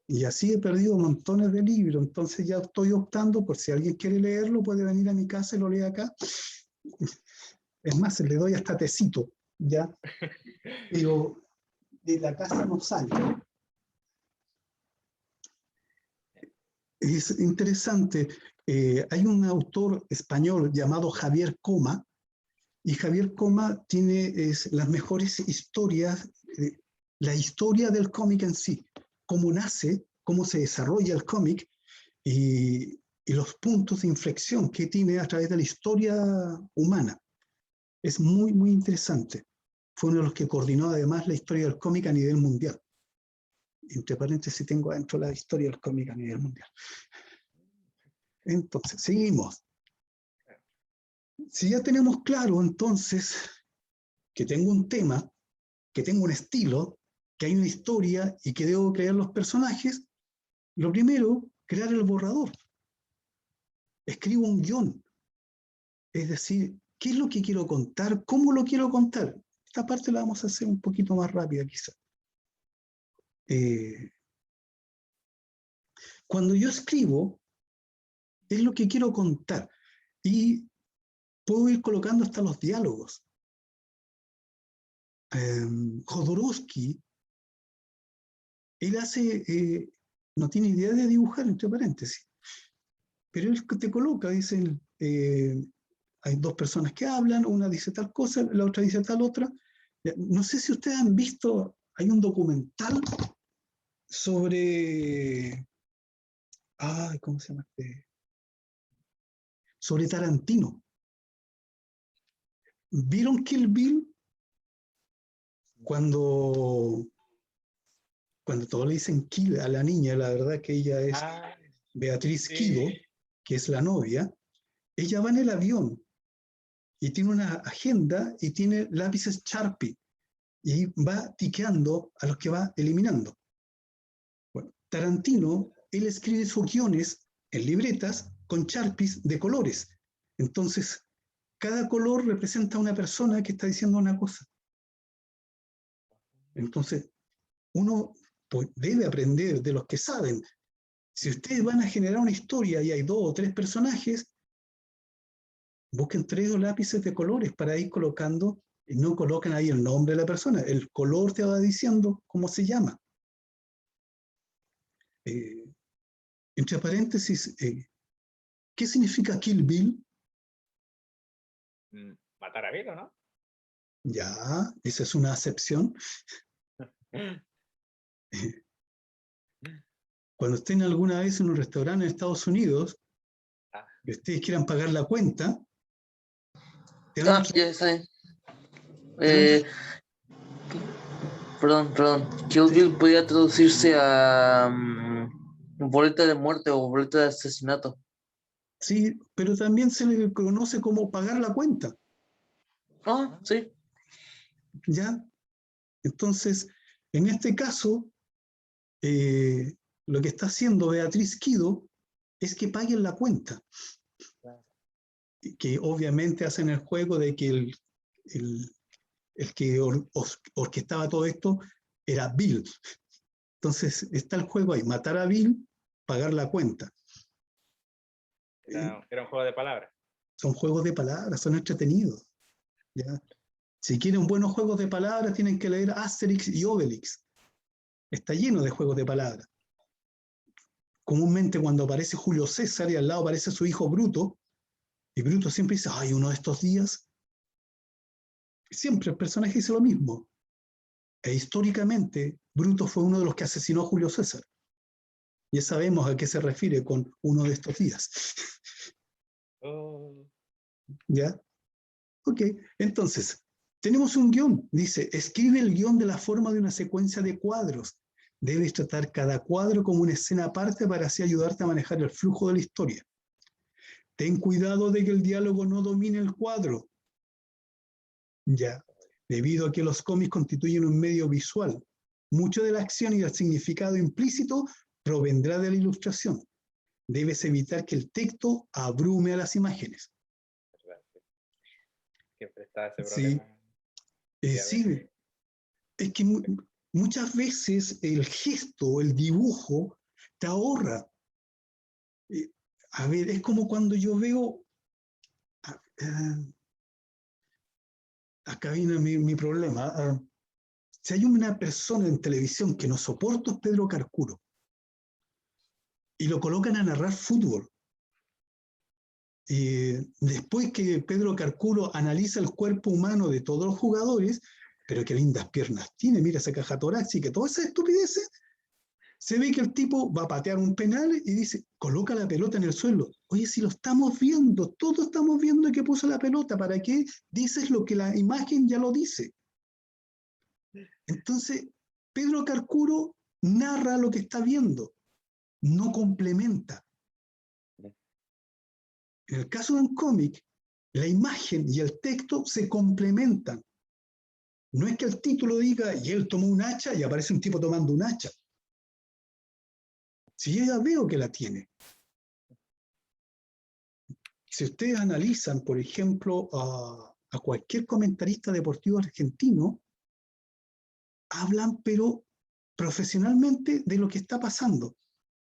Y así he perdido montones de libros. Entonces ya estoy optando por si alguien quiere leerlo, puede venir a mi casa y lo lee acá. Es más, le doy hasta tecito, ¿ya? Pero de la casa no sale. Es interesante. Hay un autor español llamado Javier Coma, y Javier Coma tiene las mejores historias, la historia del cómic en sí, cómo nace, cómo se desarrolla el cómic, y los puntos de inflexión que tiene a través de la historia humana. Es muy, muy interesante. Fue uno de los que coordinó además la historia del cómic a nivel mundial. Entre paréntesis tengo adentro la historia del cómic a nivel mundial. Entonces, seguimos. Si ya tenemos claro entonces que tengo un tema, que tengo un estilo, que hay una historia y que debo crear los personajes, lo primero, crear el borrador. Escribo un guión. Es decir, ¿qué es lo que quiero contar? ¿Cómo lo quiero contar? Esta parte la vamos a hacer un poquito más rápida quizá. Cuando yo escribo, es lo que quiero contar. Y puedo ir colocando hasta los diálogos. Jodorowsky, él hace, no tiene idea de dibujar, entre paréntesis, pero él te coloca, dicen, hay 2 personas que hablan, una dice tal cosa, la otra dice tal otra. No sé si ustedes han visto, hay un documental sobre, ¿cómo se llama? Sobre Tarantino. ¿Vieron Kill Bill? Cuando todos le dicen Kill a la niña, la verdad que ella es Beatriz Kido, que es la novia, ella va en el avión y tiene una agenda y tiene lápices Sharpie y va tiqueando a los que va eliminando. Bueno, Tarantino, él escribe sus guiones en libretas con Sharpies de colores. Entonces, cada color representa a una persona que está diciendo una cosa. Entonces, uno debe aprender de los que saben. Si ustedes van a generar una historia y hay 2 o 3 personajes, busquen 3 lápices de colores para ir colocando, y no coloquen ahí el nombre de la persona. El color te va diciendo cómo se llama. Entre paréntesis, ¿qué significa Kill Bill? Matar a Bill, ¿o no? Ya, esa es una acepción. Cuando estén alguna vez en un restaurante en Estados Unidos, que ustedes quieran pagar la cuenta, te van a Ya sé. Perdón. Kill Bill podría traducirse a boleta de muerte o boleta de asesinato. Sí, pero también se le conoce como pagar la cuenta, Ah, sí. ¿ya? Entonces, en este caso, lo que está haciendo Beatriz Kido es que paguen la cuenta. Que obviamente hacen el juego de que el que orquestaba todo esto era Bill. Entonces, está el juego ahí, matar a Bill, pagar la cuenta. Era un juego de palabras. Son juegos de palabras, son entretenidos, ¿ya? Si quieren buenos juegos de palabras, tienen que leer Asterix y Obelix. Está lleno de juegos de palabras. Comúnmente cuando aparece Julio César y al lado aparece su hijo Bruto, y Bruto siempre dice, ay, uno de estos días. Siempre el personaje dice lo mismo. E históricamente, Bruto fue uno de los que asesinó a Julio César. Ya sabemos a qué se refiere con uno de estos días. ¿Ya? Ok, entonces, tenemos un guión. Dice, escribe el guión de la forma de una secuencia de cuadros. Debes tratar cada cuadro como una escena aparte para así ayudarte a manejar el flujo de la historia. Ten cuidado de que el diálogo no domine el cuadro. Ya, debido a que los cómics constituyen un medio visual, mucho de la acción y del significado implícito provendrá de la ilustración. Debes evitar que el texto abrume a las imágenes. Siempre está ese Sí, problema. sí, es que muchas veces el gesto, el dibujo, te ahorra. A ver, es como cuando yo veo... acá viene mi problema. Si hay una persona en televisión que no soporto es Pedro Carcuro, y lo colocan a narrar fútbol. Después que Pedro Carcuro analiza el cuerpo humano de todos los jugadores, pero qué lindas piernas tiene, mira esa caja torácica, todas esas estupideces, se ve que el tipo va a patear un penal y dice, coloca la pelota en el suelo. Oye, si lo estamos viendo, todos estamos viendo que puso la pelota, ¿para qué dices lo que la imagen ya lo dice? Entonces, Pedro Carcuro narra lo que está viendo, no complementa. En el caso de un cómic, la imagen y el texto se complementan. No es que el título diga, y él tomó un hacha y aparece un tipo tomando un hacha. Si yo ya veo que la tiene. Si ustedes analizan, por ejemplo, a cualquier comentarista deportivo argentino, hablan, pero profesionalmente, de lo que está pasando.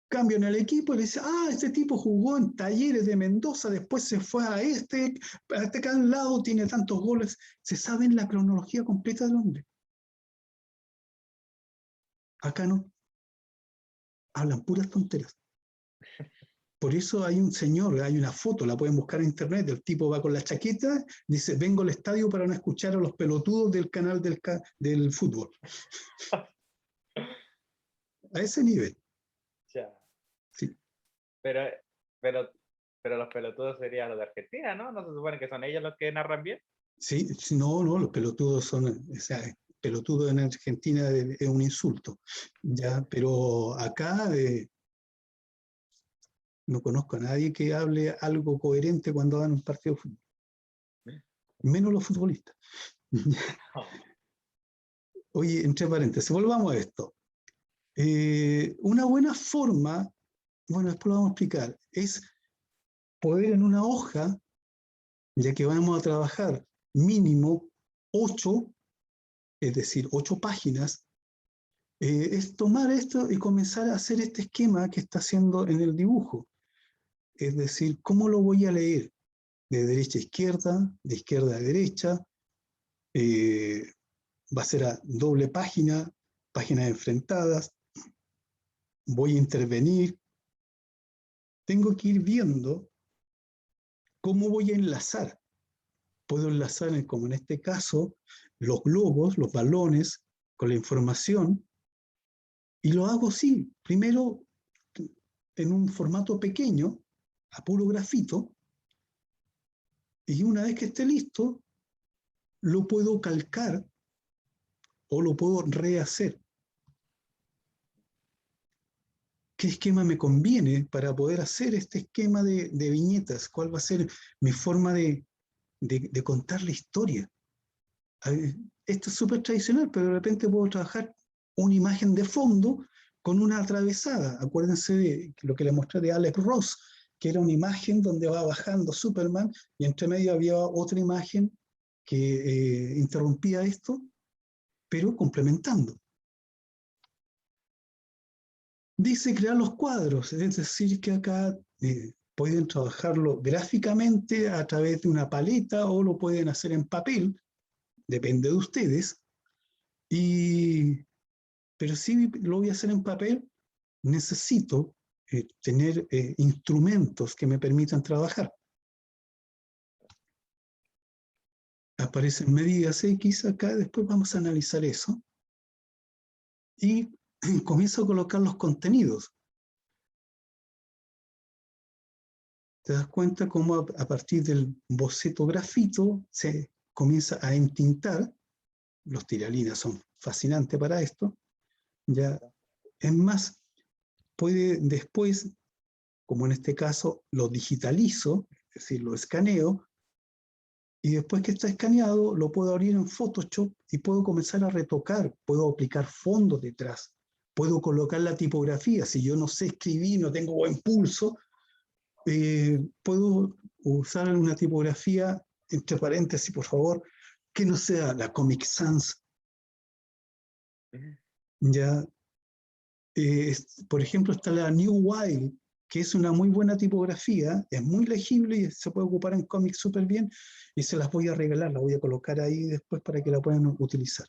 Cambian el equipo y le dicen, este tipo jugó en Talleres de Mendoza, después se fue a acá al lado tiene tantos goles. Se sabe la cronología completa del hombre. Acá no. Hablan puras tonteras. Por eso hay un señor, hay una foto, la pueden buscar en internet, el tipo va con la chaqueta, dice, vengo al estadio para no escuchar a los pelotudos del canal del fútbol. A ese nivel. Ya. Sí. Pero los pelotudos serían los de Argentina, ¿no? ¿No se supone que son ellos los que narran bien? Sí, no, los pelotudos son, o sea, pelotudo en Argentina es un insulto, ya, pero acá no conozco a nadie que hable algo coherente cuando dan un partido de fútbol, menos los futbolistas. Oye, entre paréntesis, volvamos a esto. Una buena forma, bueno, después lo vamos a explicar, es poder en una hoja ya que vamos a trabajar mínimo 8, es decir, 8 páginas, es tomar esto y comenzar a hacer este esquema que está haciendo en el dibujo. Es decir, ¿cómo lo voy a leer? De derecha a izquierda, de izquierda a derecha, va a ser a doble página, páginas enfrentadas, voy a intervenir. Tengo que ir viendo cómo voy a enlazar. Puedo enlazar, como en este caso, los globos, los balones, con la información, y lo hago así, primero en un formato pequeño, a puro grafito, y una vez que esté listo, lo puedo calcar o lo puedo rehacer. ¿Qué esquema me conviene para poder hacer este esquema de viñetas? ¿Cuál va a ser mi forma de contar la historia? Esto es súper tradicional, pero de repente puedo trabajar una imagen de fondo con una atravesada. Acuérdense de lo que le mostré de Alex Ross, que era una imagen donde va bajando Superman y entre medio había otra imagen que interrumpía esto, pero complementando. Dice crear los cuadros, es decir, que acá pueden trabajarlo gráficamente a través de una paleta o lo pueden hacer en papel, depende de ustedes. Pero si lo voy a hacer en papel, necesito tener instrumentos que me permitan trabajar. Aparecen medidas X acá, después vamos a analizar eso. Y comienzo a colocar los contenidos. Te das cuenta cómo a partir del boceto grafito se comienza a entintar. Los tiralinas son fascinantes para esto. Ya, es más, puede después, como en este caso, lo digitalizo, es decir, lo escaneo, y después que está escaneado, lo puedo abrir en Photoshop y puedo comenzar a retocar, puedo aplicar fondos detrás, puedo colocar la tipografía. Si yo no sé escribir, no tengo buen pulso, puedo usar una tipografía, entre paréntesis, por favor, que no sea la Comic Sans. Ya, por ejemplo, está la New Wild, que es una muy buena tipografía, es muy legible y se puede ocupar en cómics súper bien, y se las voy a regalar, la voy a colocar ahí después para que la puedan utilizar.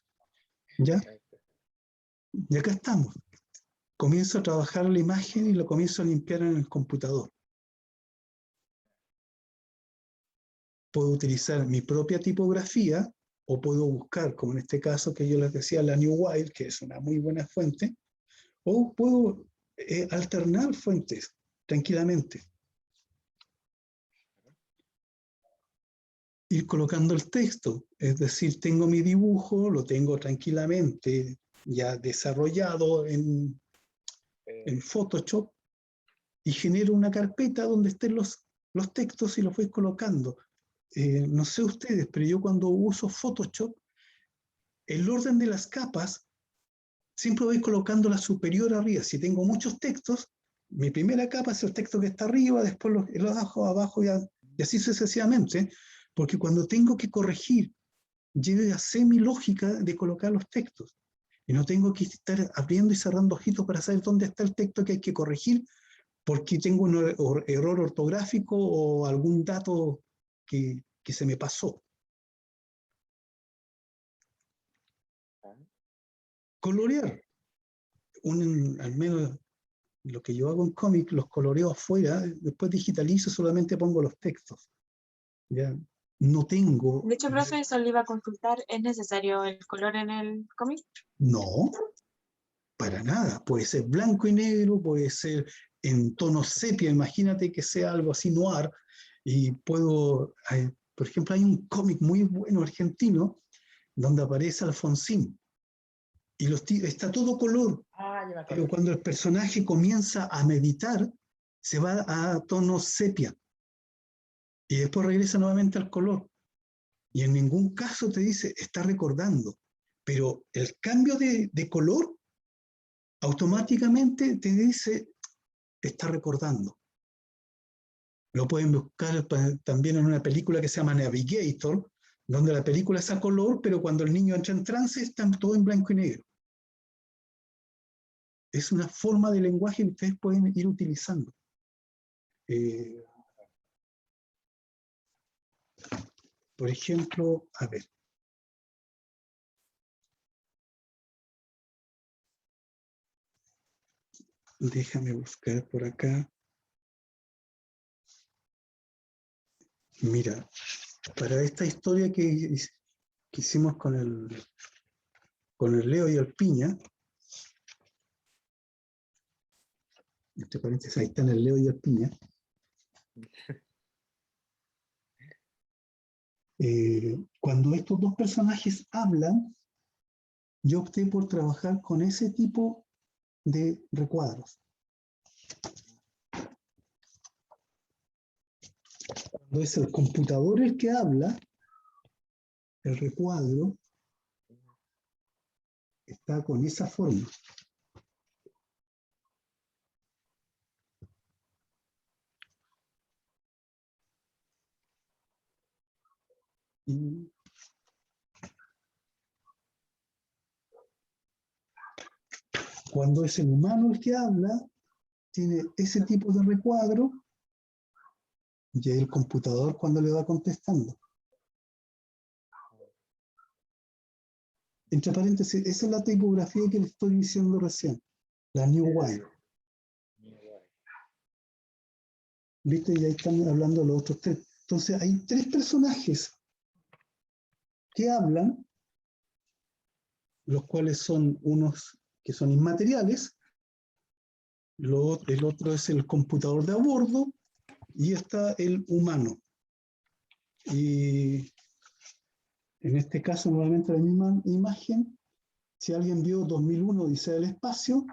¿Ya? Y acá estamos. Comienzo a trabajar la imagen y lo comienzo a limpiar en el computador. Puedo utilizar mi propia tipografía o puedo buscar, como en este caso que yo les decía, la New Wild, que es una muy buena fuente, o puedo alternar fuentes tranquilamente. Ir colocando el texto, es decir, tengo mi dibujo, lo tengo tranquilamente ya desarrollado en Photoshop y genero una carpeta donde estén los textos y los voy colocando. No sé ustedes, pero yo cuando uso Photoshop, el orden de las capas siempre voy colocando la superior arriba. Si tengo muchos textos, mi primera capa es el texto que está arriba, después los bajo abajo y así sucesivamente, porque cuando tengo que corregir, llegue a ser mi lógica de colocar los textos. Y no tengo que estar abriendo y cerrando ojitos para saber dónde está el texto que hay que corregir, porque tengo un error ortográfico o algún dato que se me pasó. Colorear. Al menos lo que yo hago en cómic, los coloreo afuera, después digitalizo, solamente pongo los textos. ¿Ya? No tengo... De hecho, profe, eso le iba a consultar. ¿Es necesario el color en el cómic? No, para nada. Puede ser blanco y negro, puede ser en tono sepia. Imagínate que sea algo así noir. Y puedo... por ejemplo, hay un cómic muy bueno argentino donde aparece Alfonsín. Y está todo color. Pero cuando el personaje comienza a meditar, se va a tono sepia. Y después regresa nuevamente al color. Y en ningún caso te dice, está recordando. Pero el cambio de color automáticamente te dice, está recordando. Lo pueden buscar también en una película que se llama Navigator, donde la película es a color, pero cuando el niño entra en trance está todo en blanco y negro. Es una forma de lenguaje que ustedes pueden ir utilizando. Por ejemplo, a ver. Déjame buscar por acá. Mira, para esta historia que hicimos con el Leo y el Piña, entre paréntesis, ahí están el Leo y el Piña. Cuando estos dos personajes hablan, yo opté por trabajar con ese tipo de recuadros. Cuando es el computador el que habla, el recuadro está con esa forma. Y cuando es el humano el que habla, tiene ese tipo de recuadro, y el computador cuando le va contestando. Entre paréntesis, esa es la tipografía que le estoy diciendo recién, la New Wire. ¿Viste? Y ahí están hablando los otros tres. Entonces hay tres personajes que hablan, los cuales son unos que son inmateriales, el otro es el computador de a bordo, y está el humano. Y en este caso, nuevamente la misma imagen. Si alguien vio 2001 Odisea del Espacio,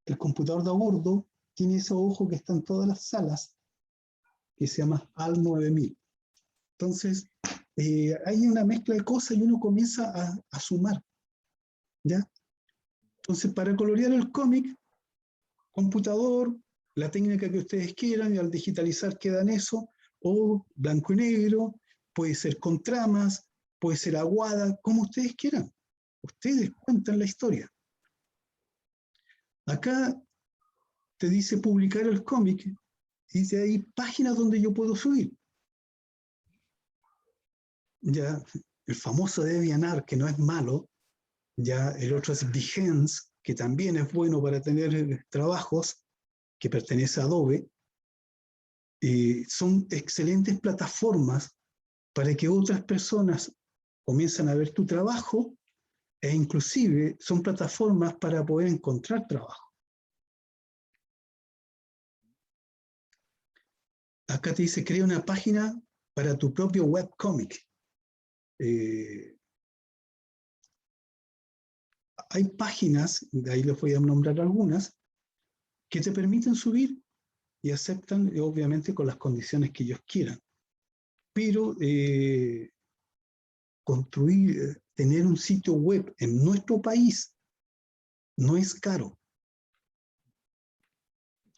el computador de a bordo tiene ese ojo que está en todas las salas, que se llama HAL 9000. Entonces, hay una mezcla de cosas y uno comienza a sumar, ¿ya? Entonces, para colorear el cómic, computador, la técnica que ustedes quieran, y al digitalizar queda en eso, o blanco y negro, puede ser con tramas, puede ser aguada, como ustedes quieran. Ustedes cuentan la historia. Acá te dice publicar el cómic, y dice hay páginas donde yo puedo subir. Ya, el famoso DeviantArt, que no es malo, ya el otro es Behance, que también es bueno para tener trabajos, que pertenece a Adobe. Son excelentes plataformas para que otras personas comiencen a ver tu trabajo, e inclusive son plataformas para poder encontrar trabajo. Acá te dice, crea una página para tu propio webcomic. Hay páginas, de ahí les voy a nombrar algunas, que te permiten subir y aceptan, obviamente, con las condiciones que ellos quieran. Pero construir, tener un sitio web en nuestro país no es caro.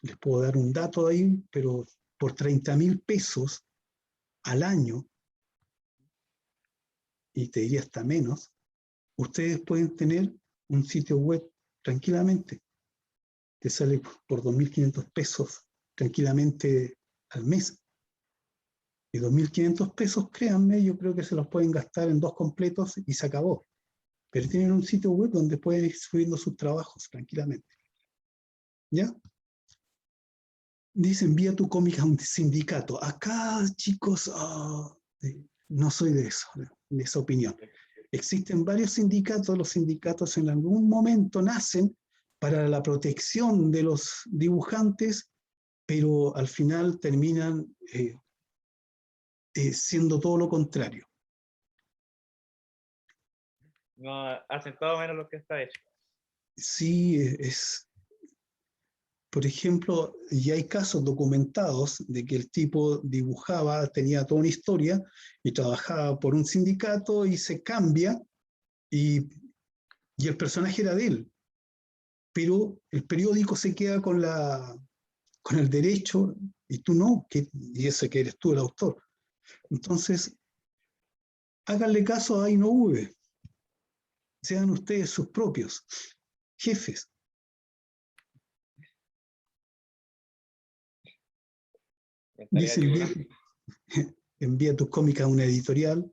Les puedo dar un dato ahí, pero por 30.000 pesos al año, y te diría hasta menos, ustedes pueden tener un sitio web tranquilamente. Te sale por 2.500 pesos tranquilamente al mes. Y 2.500 pesos, créanme, yo creo que se los pueden gastar en 2 completos y se acabó. Pero tienen un sitio web donde pueden ir subiendo sus trabajos tranquilamente. ¿Ya? Dice, envía tu cómic a un sindicato. Acá, chicos, no soy de eso, de esa opinión. Existen varios sindicatos. Los sindicatos en algún momento nacen para la protección de los dibujantes, pero al final terminan siendo todo lo contrario. No, hacen todo menos lo que está hecho. Sí, por ejemplo, ya hay casos documentados de que el tipo dibujaba, tenía toda una historia y trabajaba por un sindicato y se cambia y el personaje era de él, pero el periódico se queda con el derecho y tú no, y ese que eres tú el autor. Entonces, háganle caso a INOV, sean ustedes sus propios jefes. Dice, envía tus cómics a una editorial.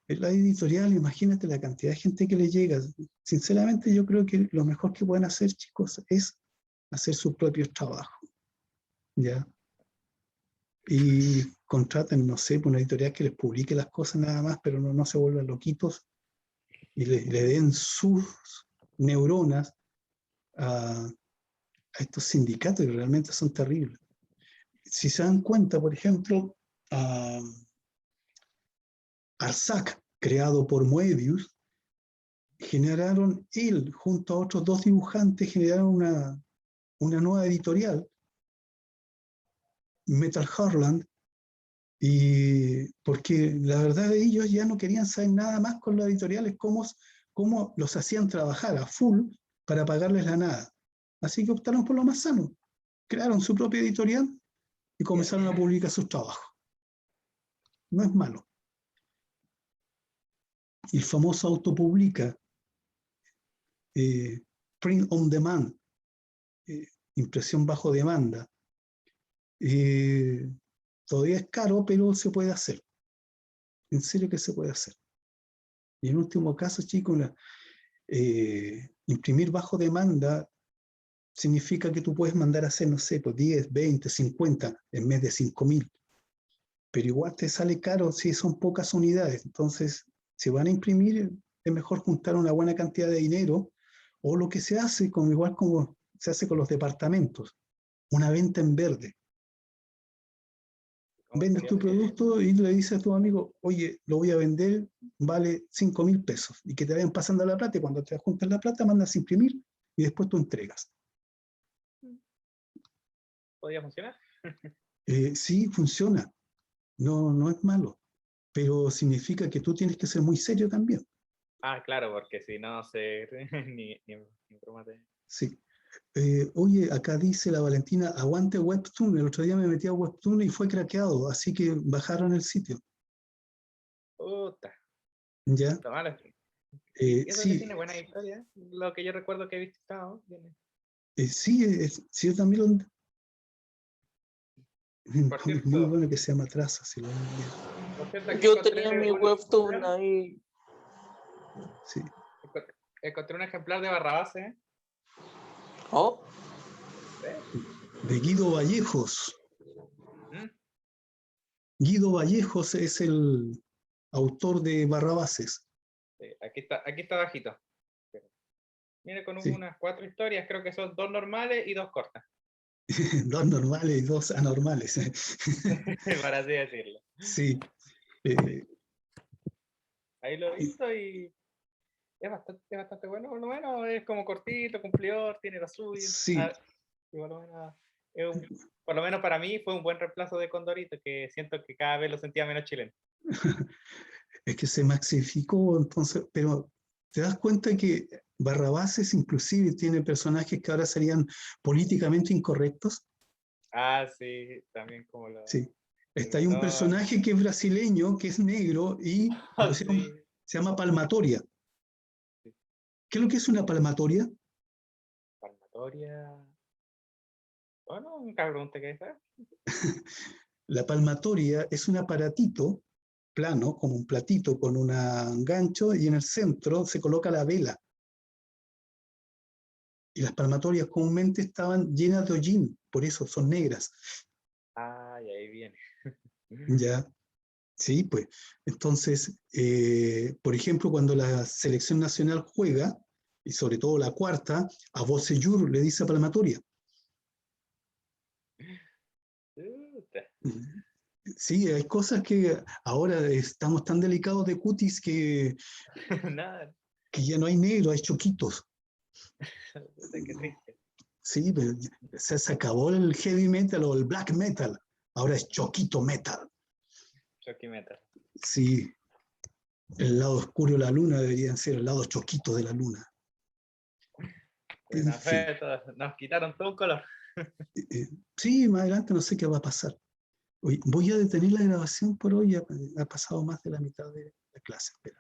En la editorial, imagínate la cantidad de gente que le llega. Sinceramente, yo creo que lo mejor que pueden hacer, chicos, es hacer sus propios trabajos. ¿Ya? Y contraten, no sé, una editorial que les publique las cosas nada más, pero no se vuelvan loquitos y le den sus neuronas a estos sindicatos que realmente son terribles. Si se dan cuenta, por ejemplo, Arzac, creado por Moebius, generaron, él junto a otros 2 dibujantes, generaron una nueva editorial, Metal Hurland, y porque la verdad ellos ya no querían saber nada más con los editoriales, cómo los hacían trabajar a full para pagarles la nada. Así que optaron por lo más sano, crearon su propia editorial y comenzaron a publicar sus trabajos. No es malo. El famoso autopublica, print on demand, impresión bajo demanda. Todavía es caro, pero se puede hacer. En serio que se puede hacer. Y en último caso, chicos, imprimir bajo demanda significa que tú puedes mandar a hacer, no sé, pues 10, 20, 50 en vez de 5.000. Pero igual te sale caro si son pocas unidades. Entonces, si van a imprimir, es mejor juntar una buena cantidad de dinero, o lo que se hace, igual como se hace con los departamentos, una venta en verde. Vendes tu producto y le dices a tu amigo, oye, lo voy a vender, vale 5.000 pesos, y que te vayan pasando la plata, y cuando te juntas la plata, mandas a imprimir, y después tú entregas. ¿Podría funcionar? Sí, funciona. No es malo, pero significa que tú tienes que ser muy serio también. Ah, claro, porque si no se... ni broma de... Sí. Oye, acá dice la Valentina, aguante Webtoon. El otro día me metí a Webtoon y fue craqueado, así que bajaron el sitio. Puta. ¿Ya? Lo malo es que... eso sí, que tiene buena historia. Lo que yo recuerdo que he visto. sí, yo también lo... Por Es muy cierto, bueno que se llama Traza, si lo ven bien. por cierto, aquí Yo encontré tenía mi un webtoon ejemplar. ahí. Sí. Encontré un ejemplar de Barrabás, ¿eh? Oh, De Guido Vallejos. ¿Mm? Guido Vallejos es el autor de Barrabases. Sí, aquí está bajito. Viene con Sí. unas 4 historias, creo que son 2 normales y 2 cortas. 2 normales y 2 anormales. Para así decirlo. Sí. Ahí lo he visto y es bastante bueno, por lo menos es como cortito, cumplidor, tiene lo suyo. Sí. Y por lo menos para mí fue un buen reemplazo de Condorito, que siento que cada vez lo sentía menos chileno. Es que se maxificó, entonces, pero te das cuenta que Barrabases inclusive tiene personajes que ahora serían políticamente incorrectos. Ah, sí, también como lo... Sí. Está ahí un personaje que es brasileño, que es negro y sí. se llama palmatoria. ¿Qué es lo que es una palmatoria? Palmatoria... Bueno, nunca pregunté qué es. La palmatoria es un aparatito plano, como un platito con un gancho, y en el centro se coloca la vela. Y las palmatorias comúnmente estaban llenas de hollín, por eso son negras. Ah, y ahí viene. Ya, sí, pues. Entonces, por ejemplo, cuando la selección nacional juega, y sobre todo la cuarta, a Bocellur le dice palmatoria. Sí, hay cosas que ahora estamos tan delicados de cutis que ya no hay negro, hay choquitos. Qué triste. Sí, pero se acabó el heavy metal o el black metal, ahora es choquito metal. Choqui metal. Sí, el lado oscuro de la luna debería ser el lado choquito de la luna. En fin. Nos quitaron todo un color. Sí, más adelante no sé qué va a pasar. Oye, voy a detener la grabación por hoy, ha pasado más de la mitad de la clase. Espera.